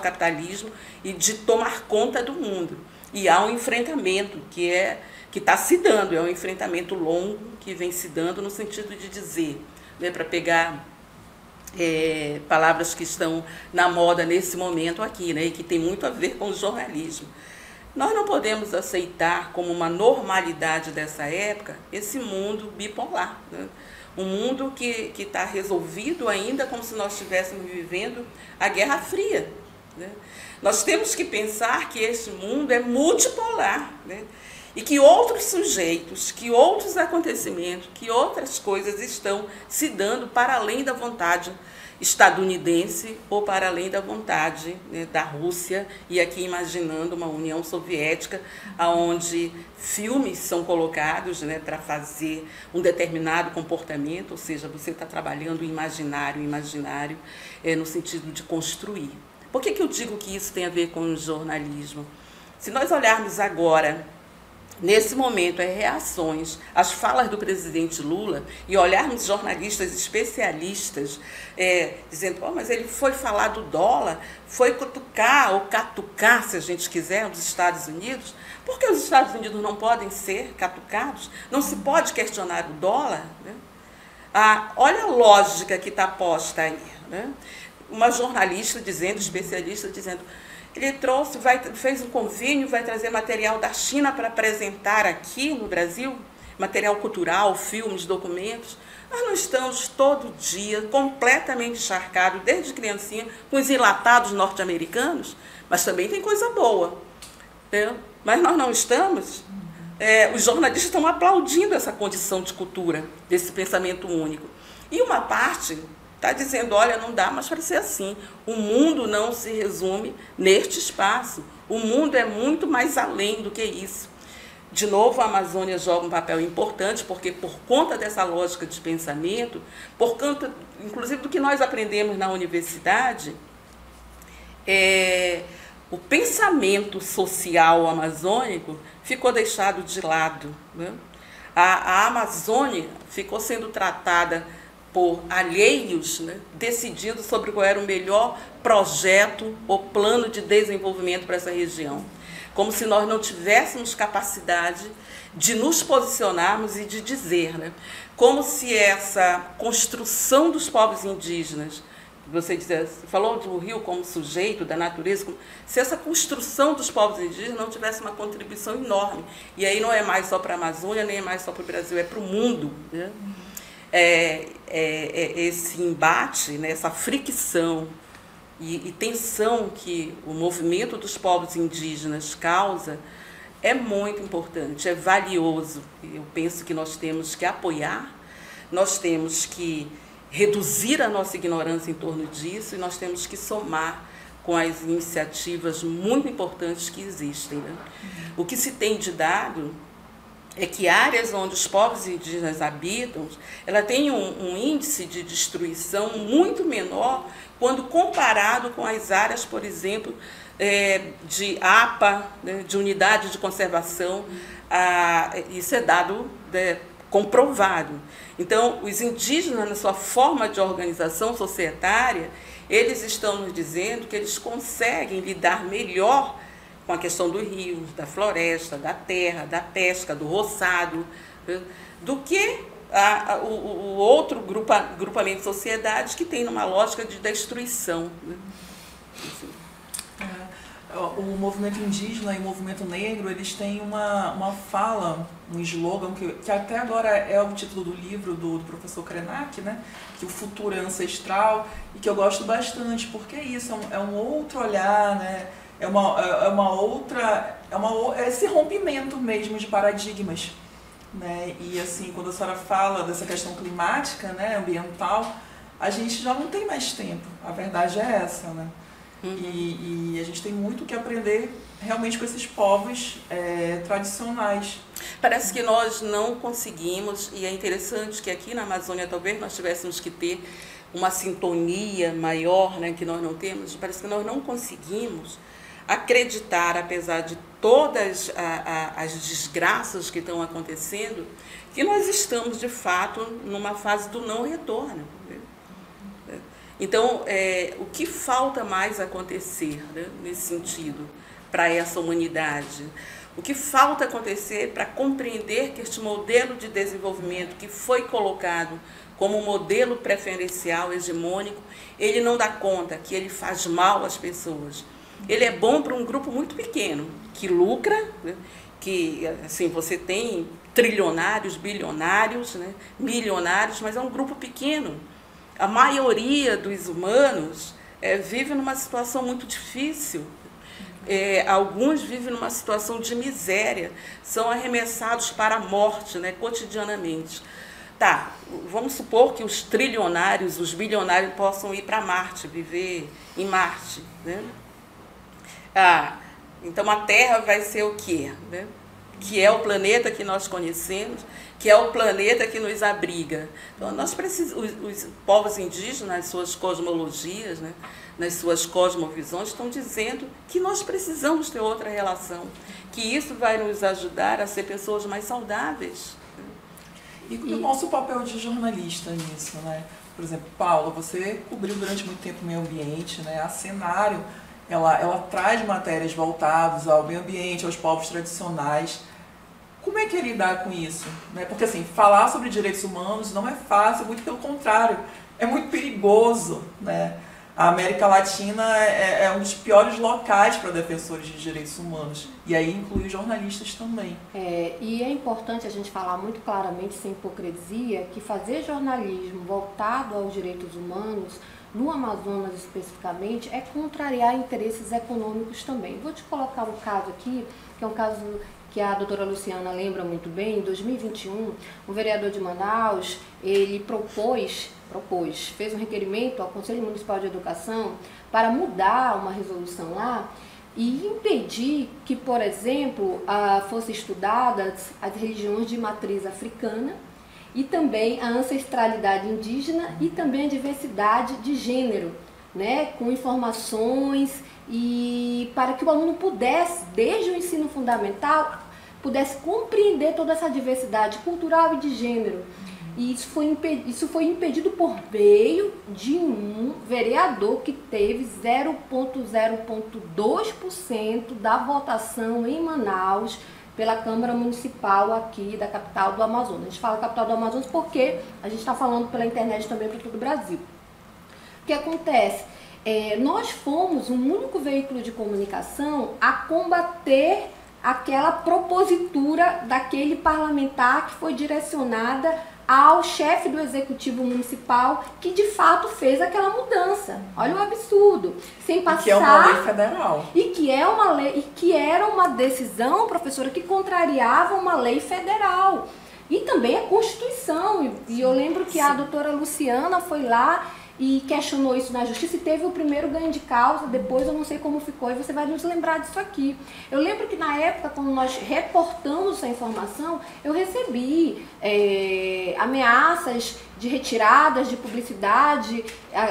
capitalismo e de tomar conta do mundo. E há um enfrentamento que está se dando, é um enfrentamento longo que vem se dando no sentido de dizer, né, para pegar palavras que estão na moda nesse momento aqui, né, e que tem muito a ver com o jornalismo. Nós não podemos aceitar como uma normalidade dessa época esse mundo bipolar, né? Um mundo que está resolvido ainda como se nós estivéssemos vivendo a Guerra Fria, né? Nós temos que pensar que esse mundo é multipolar, né? E que outros sujeitos, que outros acontecimentos, que outras coisas estão se dando para além da vontade estadunidense ou para além da vontade, né, da Rússia, e aqui imaginando uma União Soviética, onde filmes são colocados, né, para fazer um determinado comportamento, ou seja, você está trabalhando o imaginário no sentido de construir. Por que eu digo que isso tem a ver com o jornalismo? Se nós olharmos agora nesse momento, reações às falas do presidente Lula e olharmos jornalistas especialistas dizendo, mas ele foi falar do dólar, foi cutucar ou catucar, se a gente quiser, os Estados Unidos. Por que os Estados Unidos não podem ser catucados? Não se pode questionar o dólar? Né? Olha a lógica que está posta aí. Né? Uma jornalista dizendo, especialista dizendo, ele trouxe, fez um convênio, vai trazer material da China para apresentar aqui no Brasil, material cultural, filmes, documentos. Nós não estamos todo dia completamente encharcados, desde criancinha, com os enlatados norte-americanos, mas também tem coisa boa. Né? Mas nós não estamos. Os jornalistas estão aplaudindo essa condição de cultura, desse pensamento único. E uma parte está dizendo, olha, não dá mais para ser assim. O mundo não se resume neste espaço. O mundo é muito mais além do que isso. De novo, a Amazônia joga um papel importante, porque por conta dessa lógica de pensamento, por conta, inclusive, do que nós aprendemos na universidade, o pensamento social amazônico ficou deixado de lado. Né? A Amazônia ficou sendo tratada por alheios, né, decidindo sobre qual era o melhor projeto ou plano de desenvolvimento para essa região. Como se nós não tivéssemos capacidade de nos posicionarmos e de dizer, né, como se essa construção dos povos indígenas, você falou do rio como sujeito da natureza, se essa construção dos povos indígenas não tivesse uma contribuição enorme. E aí não é mais só para a Amazônia, nem é mais só para o Brasil, é para o mundo. Né? Esse embate, né, essa fricção e tensão que o movimento dos povos indígenas causa é muito importante, é valioso. Eu penso que nós temos que apoiar, nós temos que reduzir a nossa ignorância em torno disso e nós temos que somar com as iniciativas muito importantes que existem. Né? O que se tem de dado é que áreas onde os povos indígenas habitam, ela tem um índice de destruição muito menor quando comparado com as áreas, por exemplo, de APA, né, de unidade de conservação. Isso é dado comprovado. Então, os indígenas, na sua forma de organização societária, eles estão nos dizendo que eles conseguem lidar melhor com a questão dos rios, da floresta, da terra, da pesca, do roçado, do que o outro grupamento de sociedades que tem uma lógica de destruição. O movimento indígena e o movimento negro, eles têm uma fala, um slogan, que até agora é o título do livro do professor Krenak, né? Que o futuro é ancestral, e que eu gosto bastante, porque é isso, é um outro olhar, né? É esse rompimento mesmo de paradigmas, né? E assim, quando a senhora fala dessa questão climática, né, ambiental, a gente já não tem mais tempo, a verdade é essa, né? E a gente tem muito que aprender realmente com esses povos tradicionais. Parece que nós não conseguimos, e é interessante que aqui na Amazônia talvez nós tivéssemos que ter uma sintonia maior, né, que nós não temos. Parece que nós não conseguimos acreditar, apesar de todas as desgraças que estão acontecendo, que nós estamos, de fato, numa fase do não retorno. Então, o que falta mais acontecer, né, nesse sentido, para essa humanidade? O que falta acontecer para compreender que este modelo de desenvolvimento que foi colocado como um modelo preferencial, hegemônico, ele não dá conta que ele faz mal às pessoas. Ele é bom para um grupo muito pequeno, que lucra, né, que assim, você tem trilionários, bilionários, né, milionários, mas é um grupo pequeno. A maioria dos humanos vive numa situação muito difícil. Alguns vivem numa situação de miséria, são arremessados para a morte, né, cotidianamente. Tá, vamos supor que os trilionários, os bilionários possam ir para Marte, viver em Marte. Né? Então a Terra vai ser o quê? Né? que é o planeta que nós conhecemos, que é o planeta que nos abriga. Então, nós precisamos, os povos indígenas, nas suas cosmologias, né, nas suas cosmovisões, estão dizendo que nós precisamos ter outra relação, que isso vai nos ajudar a ser pessoas mais saudáveis. E o nosso papel de jornalista nisso, né? Por exemplo, Paula, você cobriu durante muito tempo o meio ambiente, né? A Cenário, ela traz matérias voltadas ao meio ambiente, aos povos tradicionais. Como é que é lidar com isso? Né? Porque, assim, falar sobre direitos humanos não é fácil, muito pelo contrário, é muito perigoso, né? A América Latina é um dos piores locais para defensores de direitos humanos. E aí inclui os jornalistas também. E é importante a gente falar muito claramente, sem hipocrisia, que fazer jornalismo voltado aos direitos humanos, no Amazonas especificamente, é contrariar interesses econômicos também. Vou te colocar um caso aqui, que é um caso que a doutora Luciana lembra muito bem. Em 2021, o vereador de Manaus, ele fez um requerimento ao Conselho Municipal de Educação para mudar uma resolução lá e impedir que, por exemplo, fossem estudadas as religiões de matriz africana e também a ancestralidade indígena e também a diversidade de gênero, né, com informações, e para que o aluno pudesse, desde o ensino fundamental, pudesse compreender toda essa diversidade cultural e de gênero. E isso foi impedido por meio de um vereador que teve 0,02% da votação em Manaus pela Câmara Municipal aqui da capital do Amazonas. A gente fala capital do Amazonas porque a gente está falando pela internet também para todo o Brasil. O que acontece? Nós fomos o único veículo de comunicação a combater aquela propositura daquele parlamentar que foi direcionada ao chefe do executivo municipal, que de fato fez aquela mudança. Olha o absurdo. Sem passar. Que é uma lei federal. E que era uma decisão, professora, que contrariava uma lei federal. E também a Constituição. E eu lembro que a doutora Luciana foi lá e questionou isso na justiça e teve o primeiro ganho de causa. Depois eu não sei como ficou e você vai nos lembrar disso aqui. Eu lembro que na época, quando nós reportamos essa informação, eu recebi ameaças de retiradas de publicidade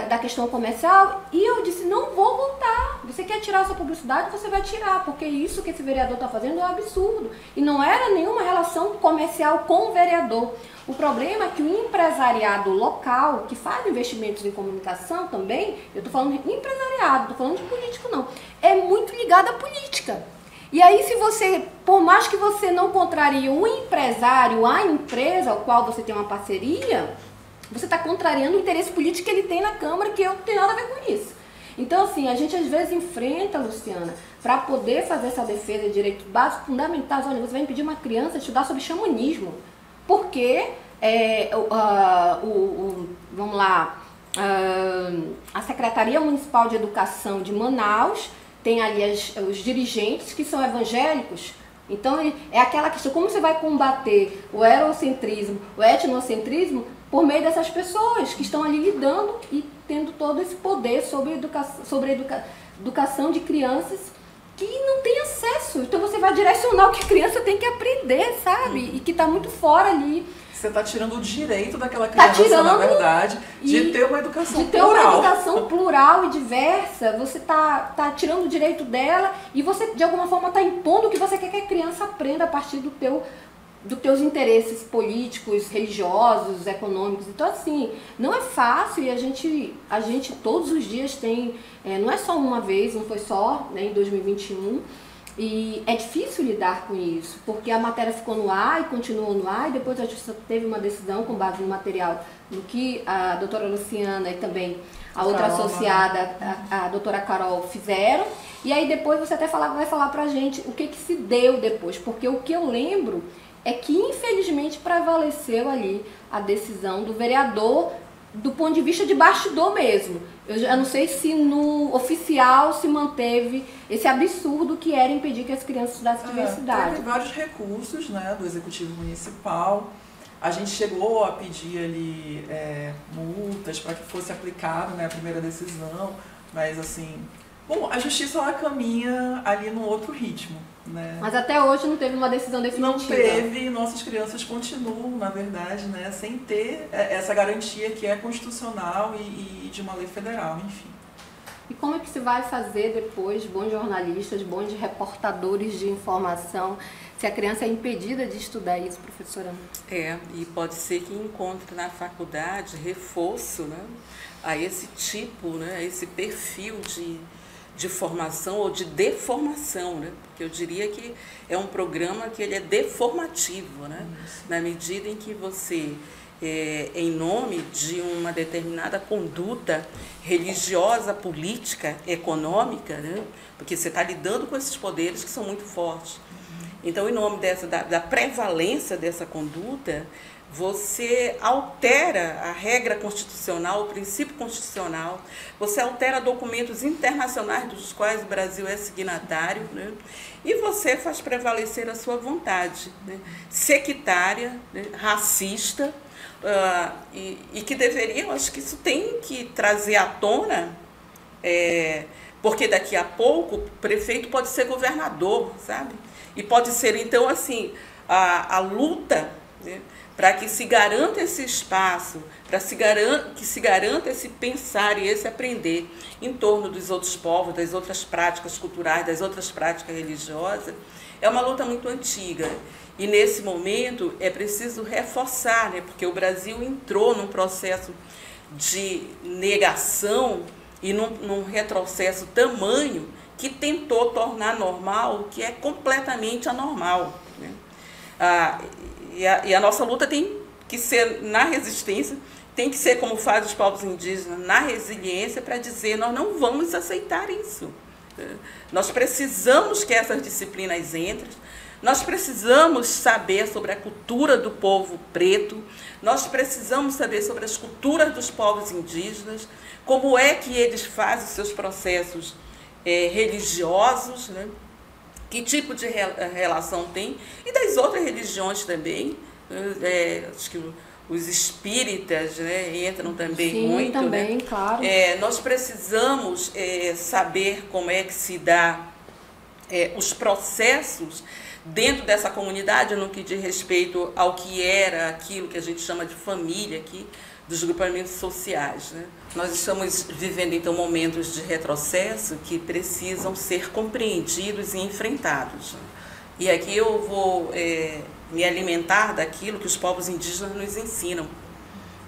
da questão comercial e eu disse, não vou voltar. Você quer tirar essa publicidade, você vai tirar, porque isso que esse vereador está fazendo é um absurdo. E não era nenhuma relação comercial com o vereador. O problema é que o empresariado local, que faz investimentos em comunicação também, eu estou falando de empresariado, estou falando de político não, é muito ligado à política. E aí, se você, por mais que você não contrarie o empresário, a empresa ao qual você tem uma parceria, você está contrariando o interesse político que ele tem na Câmara, que eu não tenho nada a ver com isso. Então, assim, a gente às vezes enfrenta, Luciana, para poder fazer essa defesa de direitos básicos fundamentais. Olha, você vai impedir uma criança de estudar sobre xamanismo, porque, vamos lá, a Secretaria Municipal de Educação de Manaus tem ali os dirigentes que são evangélicos. Então, é aquela questão, como você vai combater o eurocentrismo, o etnocentrismo, por meio dessas pessoas que estão ali lidando e tendo todo esse poder sobre a educação de crianças que não tem acesso. Então, você vai direcionar o que a criança tem que aprender, sabe? E que está muito fora ali. Você está tirando o direito daquela criança, na verdade, de ter uma educação plural. De ter uma educação plural e diversa. Você está tirando o direito dela e você, de alguma forma, está impondo o que você quer que a criança aprenda a partir dos teus interesses políticos, religiosos, econômicos. Então, assim, não é fácil e a gente todos os dias tem, não é só uma vez, não foi só, né, em 2021, e é difícil lidar com isso, porque a matéria ficou no ar e continuou no ar, e depois a justiça teve uma decisão com base no material no que a doutora Luciana e também a outra associada, a doutora Carol, fizeram, e aí depois você até vai falar pra gente o que se deu depois, porque o que eu lembro é que infelizmente prevaleceu ali a decisão do vereador do ponto de vista de bastidor mesmo. Eu já não sei se no oficial se manteve esse absurdo que era impedir que as crianças estudassem diversidade. Teve vários recursos, né, do Executivo Municipal. A gente chegou a pedir ali multas para que fosse aplicado, né, a primeira decisão, mas assim, Bom, a justiça ela caminha ali num outro ritmo, né? Mas até hoje não teve uma decisão definitiva. Não teve, nossas crianças continuam, na verdade, né, sem ter essa garantia que é constitucional e de uma lei federal, enfim. E como é que se vai fazer depois bons jornalistas, bons reportadores de informação, se a criança é impedida de estudar isso, professora? E pode ser que encontre na faculdade reforço, né, a esse tipo, né, a esse perfil de formação ou de deformação, né? Porque eu diria que é um programa que ele é deformativo, né? Na medida em que você, em nome de uma determinada conduta religiosa, política, econômica, né? Porque você está lidando com esses poderes que são muito fortes. Então, em nome da prevalência dessa conduta, você altera a regra constitucional, o princípio constitucional, você altera documentos internacionais dos quais o Brasil é signatário, né? E você faz prevalecer a sua vontade, né? Sectária, né? Racista, e que deveria, eu acho que isso tem que trazer à tona, porque daqui a pouco o prefeito pode ser governador, sabe? E pode ser, então, assim, a luta, né, para que se garanta esse espaço, que se garanta esse pensar e esse aprender em torno dos outros povos, das outras práticas culturais, das outras práticas religiosas, é uma luta muito antiga. E nesse momento é preciso reforçar, né, porque o Brasil entrou num processo de negação e num retrocesso tamanho que tentou tornar normal o que é completamente anormal, né? E a nossa luta tem que ser na resistência, tem que ser como faz os povos indígenas, na resiliência, para dizer nós não vamos aceitar isso. Nós precisamos que essas disciplinas entrem, nós precisamos saber sobre a cultura do povo preto, nós precisamos saber sobre as culturas dos povos indígenas, como é que eles fazem os seus processos religiosos, né? Que tipo de relação tem, e das outras religiões também, acho que os espíritas, né, entram também. Sim, muito. Também, né? Claro. Nós precisamos saber como é que se dá os processos dentro dessa comunidade no que diz respeito ao que era aquilo que a gente chama de família aqui, dos grupamentos sociais, né? Nós estamos vivendo, então, momentos de retrocesso que precisam ser compreendidos e enfrentados. E aqui eu vou me alimentar daquilo que os povos indígenas nos ensinam,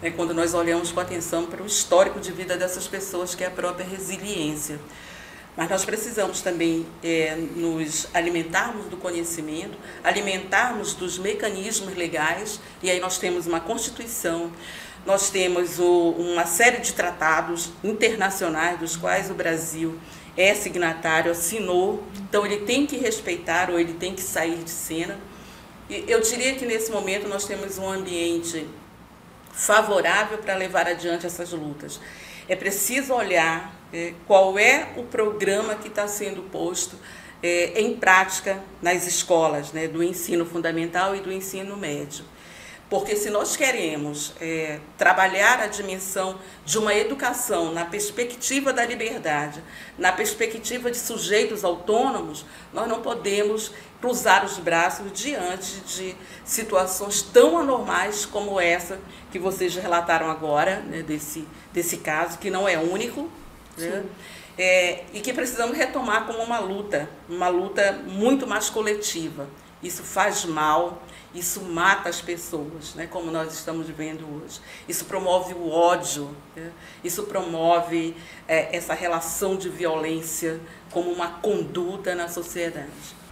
né, quando nós olhamos com atenção para o histórico de vida dessas pessoas, que é a própria resiliência. Mas nós precisamos também nos alimentarmos do conhecimento, alimentarmos dos mecanismos legais, e aí nós temos uma Constituição, nós temos uma série de tratados internacionais dos quais o Brasil é signatário, assinou, então ele tem que respeitar ou ele tem que sair de cena. E eu diria que nesse momento nós temos um ambiente favorável para levar adiante essas lutas. É preciso olhar qual é o programa que está sendo posto em prática nas escolas, né, do ensino fundamental e do ensino médio. Porque se nós queremos trabalhar a dimensão de uma educação na perspectiva da liberdade, na perspectiva de sujeitos autônomos, nós não podemos cruzar os braços diante de situações tão anormais como essa que vocês relataram agora, né, desse caso, que não é único, né, e que precisamos retomar como uma luta muito mais coletiva. Isso faz mal. Isso mata as pessoas, né, como nós estamos vendo hoje. Isso promove o ódio, né? Isso promove essa relação de violência como uma conduta na sociedade.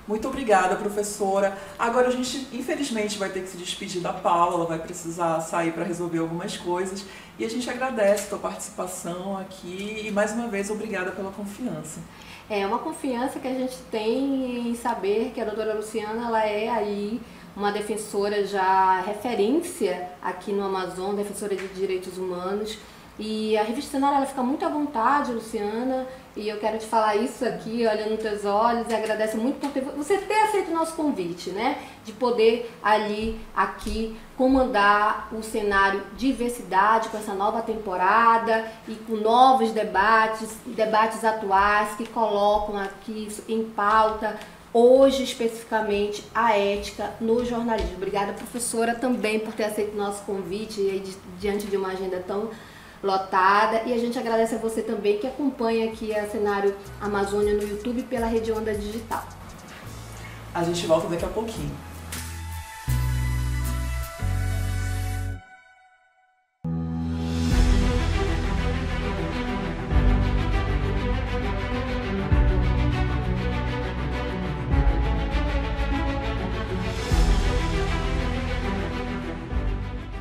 Muito obrigada, professora. Agora a gente, infelizmente, vai ter que se despedir da Paula, ela vai precisar sair para resolver algumas coisas. E a gente agradece a tua participação aqui e, mais uma vez, obrigada pela confiança. É uma confiança que a gente tem em saber que a doutora Luciana, ela é aí uma defensora já referência aqui no Amazonas, defensora de direitos humanos, E a Revista Cenário, ela fica muito à vontade, Luciana, e eu quero te falar isso aqui, olhando nos teus olhos, e agradeço muito por você ter aceito o nosso convite, né? De poder aqui, comandar o cenário Diversidade com essa nova temporada e com novos debates atuais que colocam aqui em pauta, hoje especificamente, a ética no jornalismo. Obrigada, professora, também por ter aceito o nosso convite diante de uma agenda tão lotada, e a gente agradece a você também que acompanha aqui a Cenário Amazônia no YouTube pela Rede Onda Digital. A gente volta daqui a pouquinho.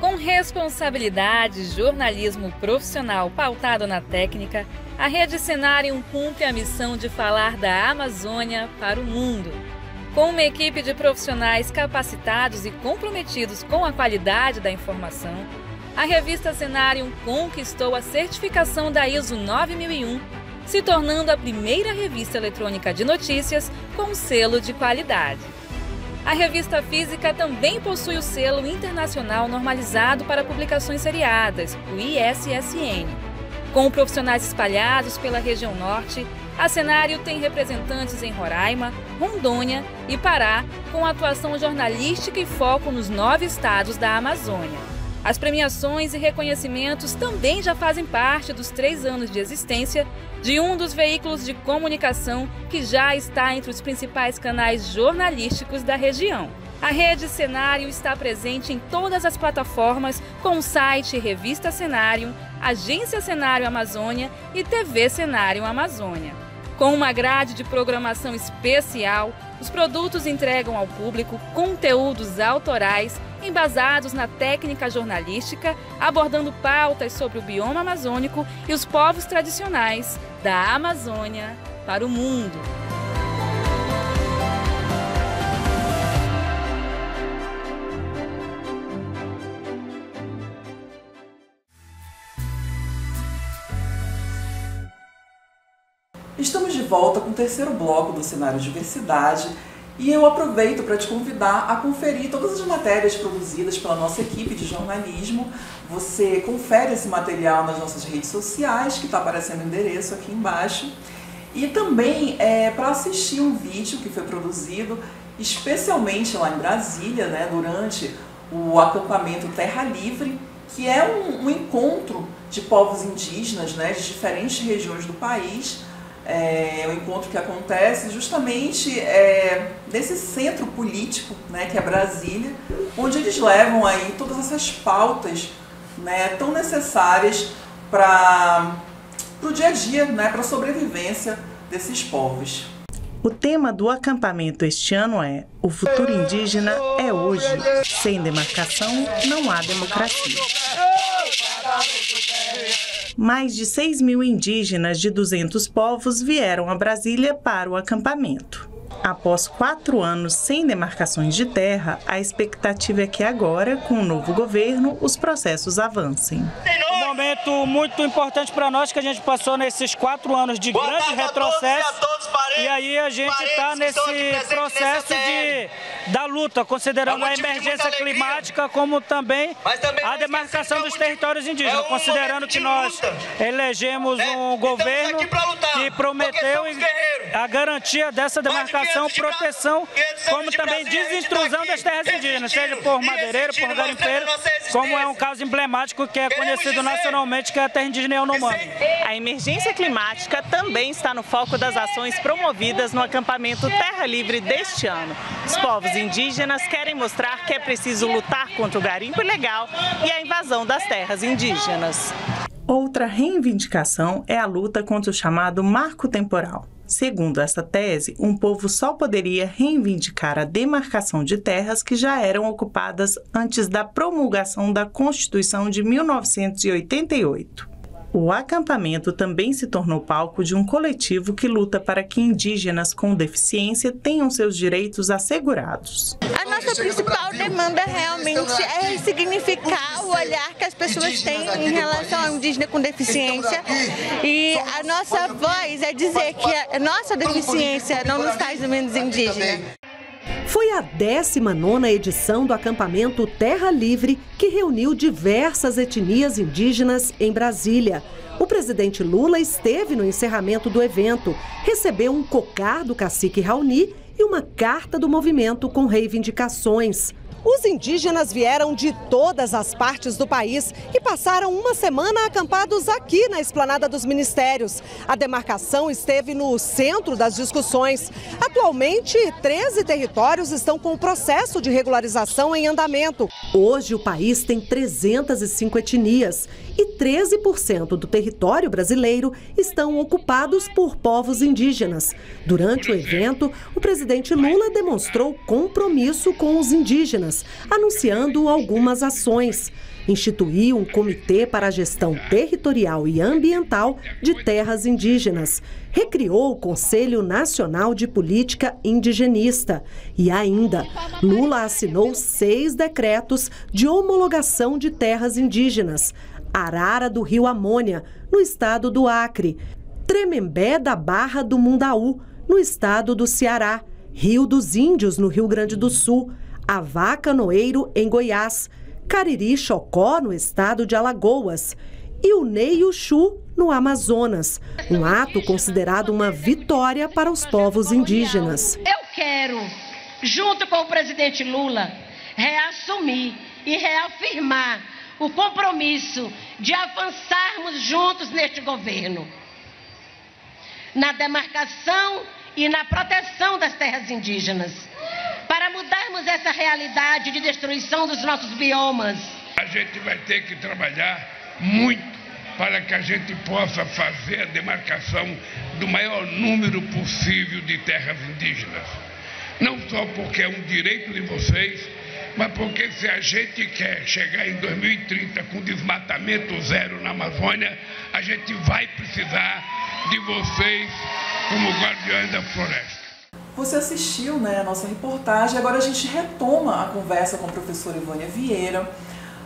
Com responsabilidade, jornalismo profissional pautado na técnica, a Rede Cenário cumpre a missão de falar da Amazônia para o mundo. Com uma equipe de profissionais capacitados e comprometidos com a qualidade da informação, a revista Cenário conquistou a certificação da ISO 9001, se tornando a primeira revista eletrônica de notícias com selo de qualidade. A revista física também possui o selo internacional normalizado para publicações seriadas, o ISSN. Com profissionais espalhados pela região norte, a Cenário tem representantes em Roraima, Rondônia e Pará, com atuação jornalística e foco nos 9 estados da Amazônia. As premiações e reconhecimentos também já fazem parte dos 3 anos de existência de um dos veículos de comunicação que já está entre os principais canais jornalísticos da região. A Rede Cenário está presente em todas as plataformas com o site Revista Cenário, Agência Cenário Amazônia e TV Cenário Amazônia. Com uma grade de programação especial, os produtos entregam ao público conteúdos autorais embasados na técnica jornalística, abordando pautas sobre o bioma amazônico e os povos tradicionais da Amazônia para o mundo. Estamos de volta com o terceiro bloco do Cenário Diversidade e eu aproveito para te convidar a conferir todas as matérias produzidas pela nossa equipe de jornalismo. Você confere esse material nas nossas redes sociais, que está aparecendo o endereço aqui embaixo. E também para assistir um vídeo que foi produzido especialmente lá em Brasília, né, durante o acampamento Terra Livre, que é um encontro de povos indígenas, né, de diferentes regiões do país. É um encontro que acontece justamente nesse centro político, né, que é Brasília, onde eles levam aí todas essas pautas, né, tão necessárias para o dia a dia, né, para a sobrevivência desses povos. O tema do acampamento este ano é "O futuro indígena é hoje. Sem demarcação não há democracia". Mais de 6.000 indígenas de 200 povos vieram a Brasília para o acampamento. Após 4 anos sem demarcações de terra, a expectativa é que agora, com o novo governo, os processos avancem. Um momento muito importante para nós, que a gente passou nesses 4 anos de grande retrocesso, e aí a gente está nesse processo da luta, considerando a emergência climática, como também a demarcação dos territórios indígenas, considerando que nós elegemos um governo que prometeu a garantia dessa demarcação, proteção, como também desintrusão das terras indígenas, seja por madeireiro, por garimpeiro, como é um caso emblemático que é conhecido nacionalmente, que é a terra indígena Yanomami. A emergência climática também está no foco das ações promovidas no acampamento Terra Livre deste ano. Os povos indígenas querem mostrar que é preciso lutar contra o garimpo ilegal e a invasão das terras indígenas. Outra reivindicação é a luta contra o chamado marco temporal. Segundo essa tese, um povo só poderia reivindicar a demarcação de terras que já eram ocupadas antes da promulgação da Constituição de 1988. O acampamento também se tornou palco de um coletivo que luta para que indígenas com deficiência tenham seus direitos assegurados. A nossa principal demanda realmente é ressignificar o olhar que as pessoas têm em relação ao indígena com deficiência, e a nossa voz é dizer que a nossa deficiência não nos faz menos indígena. Foi a 19ª edição do acampamento Terra Livre, que reuniu diversas etnias indígenas em Brasília. O presidente Lula esteve no encerramento do evento, recebeu um cocar do cacique Raoni e uma carta do movimento com reivindicações. Os indígenas vieram de todas as partes do país e passaram uma semana acampados aqui na Esplanada dos Ministérios. A demarcação esteve no centro das discussões. Atualmente, 13 territórios estão com o processo de regularização em andamento. Hoje, o país tem 305 etnias e 13% do território brasileiro estão ocupados por povos indígenas. Durante o evento, o presidente Lula demonstrou compromisso com os indígenas, anunciando algumas ações. Instituiu um comitê para a gestão territorial e ambiental de terras indígenas. Recriou o Conselho Nacional de Política Indigenista. E ainda, Lula assinou 6 decretos de homologação de terras indígenas. Arara do Rio Amônia, no estado do Acre. Tremembé da Barra do Mundaú, no estado do Ceará. Rio dos Índios, no Rio Grande do Sul. Avacanoeiro, em Goiás. Cariri Chocó, no estado de Alagoas. E o Neiuxu, no Amazonas. Um ato considerado uma vitória para os povos indígenas. Eu quero, junto com o presidente Lula, reassumir e reafirmar o compromisso de avançarmos juntos neste governo, na demarcação e na proteção das terras indígenas, para mudarmos essa realidade de destruição dos nossos biomas. A gente vai ter que trabalhar muito para que a gente possa fazer a demarcação do maior número possível de terras indígenas. Não só porque é um direito de vocês, mas porque se a gente quer chegar em 2030 com desmatamento zero na Amazônia, a gente vai precisar de vocês como guardiões da floresta. Você assistiu, né, a nossa reportagem, agora a gente retoma a conversa com a professora Ivânia Vieira.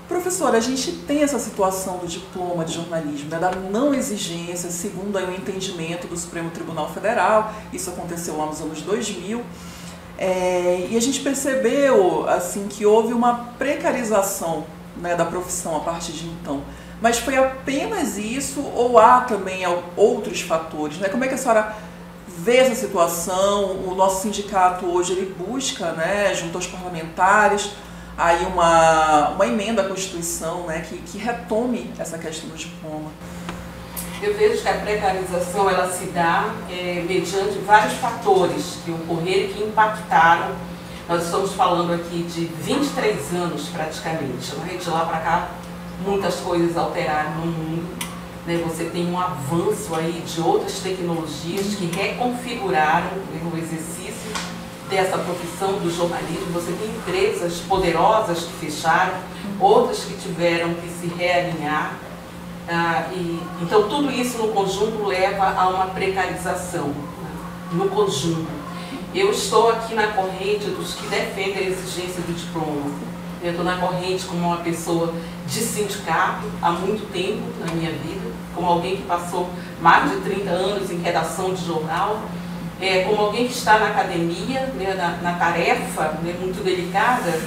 Professora, a gente tem essa situação do diploma de jornalismo, né, da não exigência, segundo aí o entendimento do Supremo Tribunal Federal, isso aconteceu lá nos anos 2000, e a gente percebeu assim, que houve uma precarização, né, da profissão a partir de então. Mas foi apenas isso ou há também outros fatores, né? Como é que a senhora vê essa situação? O nosso sindicato hoje ele busca, né, junto aos parlamentares, aí uma emenda à Constituição, né, que retome essa questão do diploma. Eu vejo que a precarização ela se dá mediante vários fatores que ocorreram e que impactaram. Nós estamos falando aqui de 23 anos praticamente, né? De lá para cá muitas coisas alteraram no mundo, né? Você tem um avanço aí de outras tecnologias que reconfiguraram o exercício dessa profissão do jornalismo. Você tem empresas poderosas que fecharam, outras que tiveram que se realinhar. Então tudo isso no conjunto leva a uma precarização, né? No conjunto. Eu estou aqui na corrente dos que defendem a exigência do diploma. Eu estou na corrente como uma pessoa de sindicato há muito tempo na minha vida, como alguém que passou mais de 30 anos em redação de jornal, como alguém que está na academia, né, na tarefa, né, muito delicada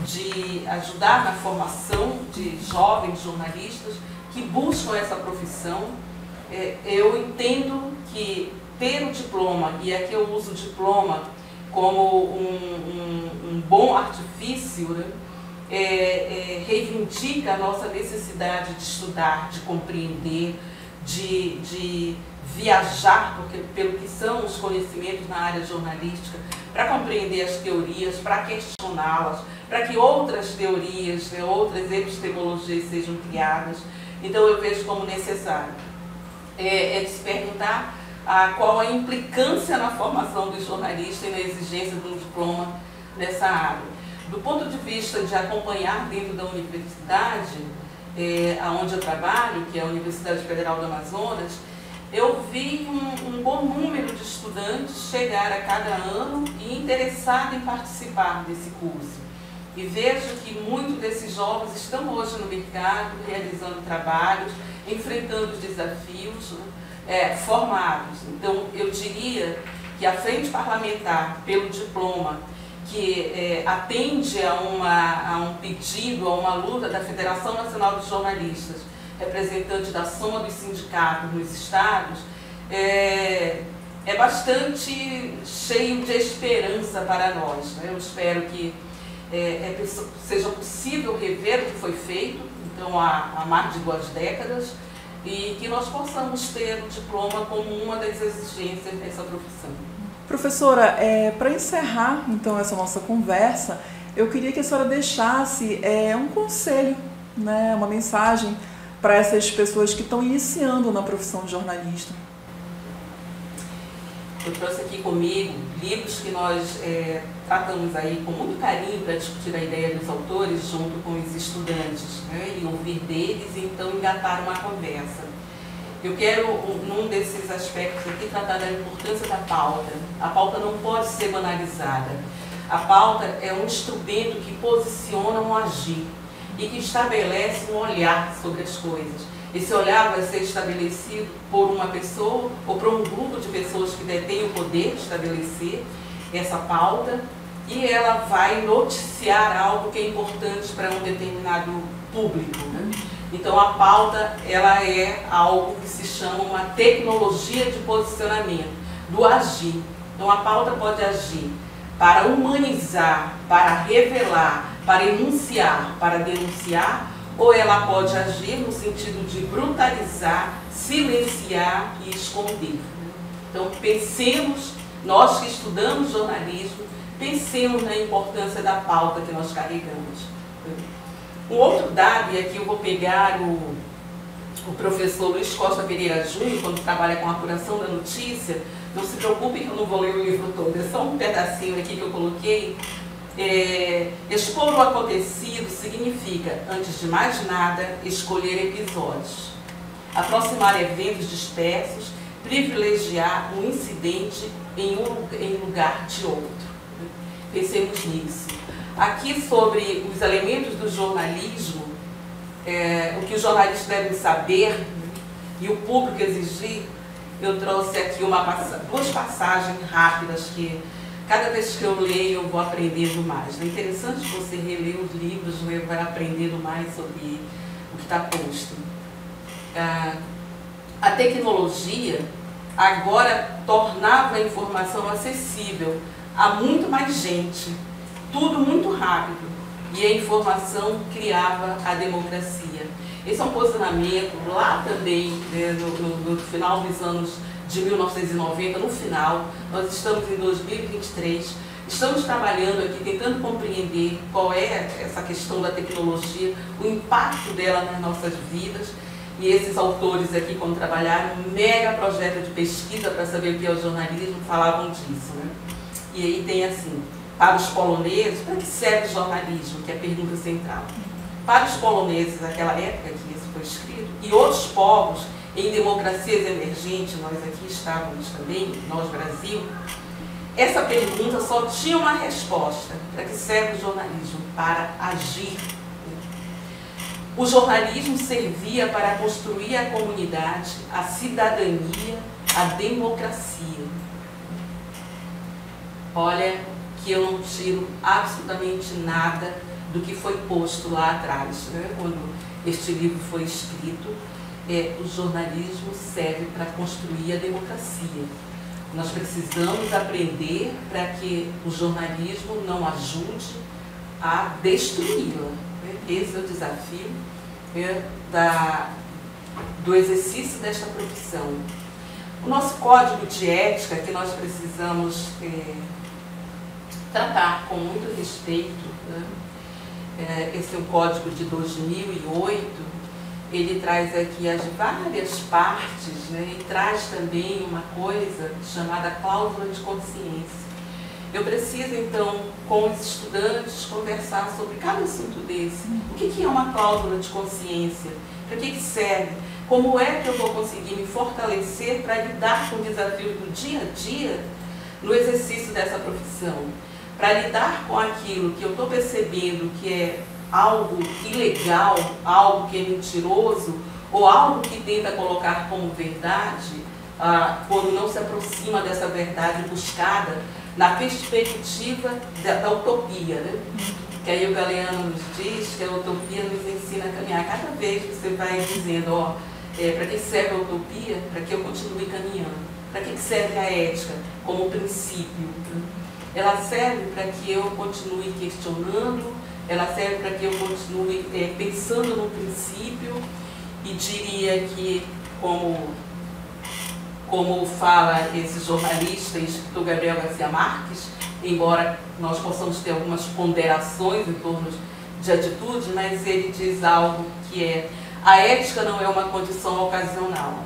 de ajudar na formação de jovens jornalistas que buscam essa profissão. Eu entendo que ter o diploma, e aqui eu uso o diploma como um bom artifício, né, reivindica a nossa necessidade de estudar, de compreender, de viajar pelo que são os conhecimentos na área jornalística, para compreender as teorias, para questioná-las, para que outras teorias, outras epistemologias sejam criadas. Então eu vejo como necessário de se perguntar qual a implicância na formação do jornalista e na exigência de um diploma nessa área. Do ponto de vista de acompanhar dentro da universidade, onde eu trabalho, que é a Universidade Federal do Amazonas, eu vi um bom número de estudantes chegar a cada ano e interessado em participar desse curso. e vejo que muitos desses jovens estão hoje no mercado, realizando trabalhos, enfrentando os desafios, formados. Então, eu diria que a frente parlamentar, pelo diploma, que atende a um pedido, a uma luta da Federação Nacional dos Jornalistas, representante da soma dos sindicatos nos estados, é bastante cheio de esperança para nós, né? Eu espero que seja possível rever o que foi feito, então, há mais de 2 décadas, e que nós possamos ter o diploma como uma das exigências dessa profissão. Professora, para encerrar então essa nossa conversa, eu queria que a senhora deixasse um conselho, né, uma mensagem para essas pessoas que estão iniciando na profissão de jornalista. Eu trouxe aqui comigo livros que nós tratamos aí com muito carinho para discutir a ideia dos autores junto com os estudantes, né, e ouvir deles e então engatar uma conversa. Eu quero, num desses aspectos aqui, tratar da importância da pauta. A pauta não pode ser banalizada. A pauta é um instrumento que posiciona um agir e que estabelece um olhar sobre as coisas. Esse olhar vai ser estabelecido por uma pessoa ou por um grupo de pessoas que detêm o poder de estabelecer essa pauta, e ela vai noticiar algo que é importante para um determinado público, né? Então, a pauta, ela é algo que se chama uma tecnologia de posicionamento, do agir. Então, a pauta pode agir para humanizar, para revelar, para enunciar, para denunciar, ou ela pode agir no sentido de brutalizar, silenciar e esconder. Então, pensemos, nós que estudamos jornalismo, pensemos na importância da pauta que nós carregamos. Um outro dado, e aqui eu vou pegar o professor Luiz Costa Pereira Júnior, quando trabalha com a apuração da notícia, não se preocupe que eu não vou ler o livro todo, é só um pedacinho aqui que eu coloquei. Expor o acontecido significa, antes de mais nada, escolher episódios, aproximar eventos dispersos, privilegiar um incidente em lugar de outro. Pensemos nisso. Aqui, sobre os elementos do jornalismo, o que os jornalistas devem saber e o público exigir, eu trouxe aqui duas passagens rápidas que, cada vez que eu leio, eu vou aprendendo mais. É interessante você reler os livros, vai aprendendo mais sobre o que está posto. A tecnologia agora tornava a informação acessível a muito mais gente, tudo muito rápido, e a informação criava a democracia. Esse é um posicionamento lá também, né, no final dos anos de 1990, no final, nós estamos em 2023, estamos trabalhando aqui, tentando compreender qual é essa questão da tecnologia, o impacto dela nas nossas vidas, e esses autores aqui, quando trabalharam um mega projeto de pesquisa para saber o que é o jornalismo, falavam disso, né? E aí tem assim, para os poloneses, para que serve o jornalismo, que é a pergunta central. Para os poloneses, naquela época que isso foi escrito, e outros povos em democracias emergentes, nós aqui estávamos também, nós Brasil, essa pergunta só tinha uma resposta: para que serve o jornalismo? Para agir. O jornalismo servia para construir a comunidade, a cidadania, a democracia. Olha, que eu não tiro absolutamente nada do que foi posto lá atrás, né? Quando este livro foi escrito, o jornalismo serve para construir a democracia. Nós precisamos aprender para que o jornalismo não ajude a destruí-la. Esse é o desafio do exercício desta profissão. O nosso código de ética, que nós precisamos tratar com muito respeito, né? Esse é um código de 2008, ele traz aqui as várias partes, né? E traz também uma coisa chamada cláusula de consciência. Eu preciso, então, com os estudantes, conversar sobre cada assunto desse. O que é uma cláusula de consciência? Para que serve? Como é que eu vou conseguir me fortalecer para lidar com o desafio do dia a dia no exercício dessa profissão? para lidar com aquilo que eu estou percebendo que é algo ilegal, algo que é mentiroso, ou algo que tenta colocar como verdade, quando não se aproxima dessa verdade buscada na perspectiva da utopia, né? Que aí o Galeano nos diz que a utopia nos ensina a caminhar. Cada vez que você vai dizendo, ó, para que serve a utopia? Para que eu continue caminhando. Para que serve a ética como princípio? Ela serve para que eu continue questionando, ela serve para que eu continue pensando no princípio, e diria que, como fala esse jornalista, do Gabriel Garcia Marques, embora nós possamos ter algumas ponderações em torno de atitude, mas ele diz algo que é: a ética não é uma condição ocasional,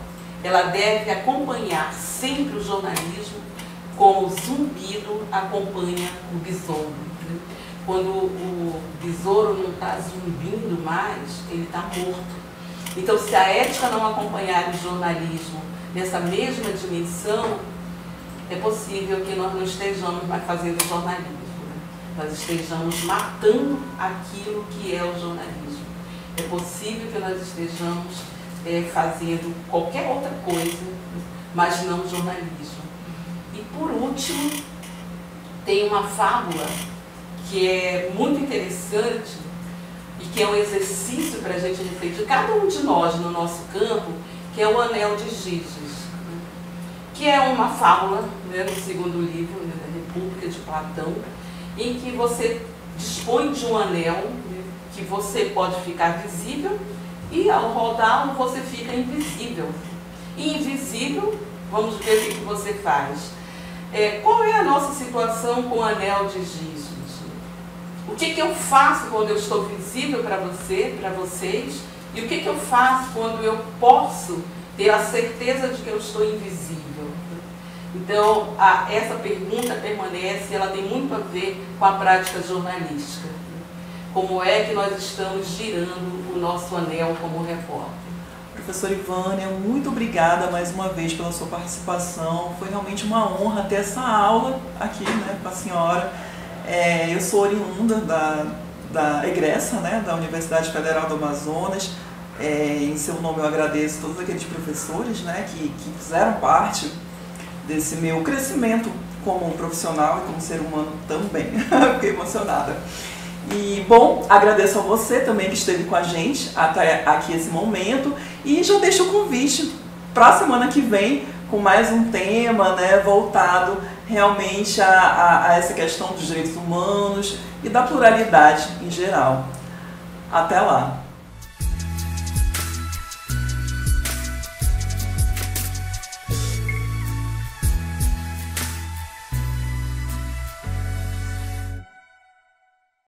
ela deve acompanhar sempre o jornalismo como o zumbido acompanha o besouro. Quando o besouro não está zumbindo mais, ele está morto. Então, se a ética não acompanhar o jornalismo nessa mesma dimensão, é possível que nós não estejamos mais fazendo jornalismo, né? Nós estejamos matando aquilo que é o jornalismo. É possível que nós estejamos fazendo qualquer outra coisa, mas não jornalismo. E por último, tem uma fábula que é muito interessante e que é um exercício para a gente refletir, cada um de nós no nosso campo, que é o Anel de Giges, que é uma fábula, né, no segundo livro, né, da República de Platão, em que você dispõe de um anel, né, que você pode ficar visível, e ao rodá-lo você fica invisível. E invisível, vamos ver o que você faz. Qual é a nossa situação com o Anel de Giges? O que eu faço quando eu estou visível para você, para vocês? E o que eu faço quando eu posso ter a certeza de que eu estou invisível? Então, essa pergunta permanece, ela tem muito a ver com a prática jornalística. Como é que nós estamos girando o nosso anel como repórter? Professora Ivânia, muito obrigada mais uma vez pela sua participação. Foi realmente uma honra ter essa aula aqui, né, com a senhora. Eu sou oriunda da egressa, né, da Universidade Federal do Amazonas. Em seu nome eu agradeço todos aqueles professores, né, que fizeram parte desse meu crescimento como profissional e como ser humano também. Fiquei emocionada. E, bom, agradeço a você também que esteve com a gente até aqui esse momento, e já deixo o convite para a semana que vem com mais um tema, né, voltado realmente a essa questão dos direitos humanos e da pluralidade em geral. Até lá!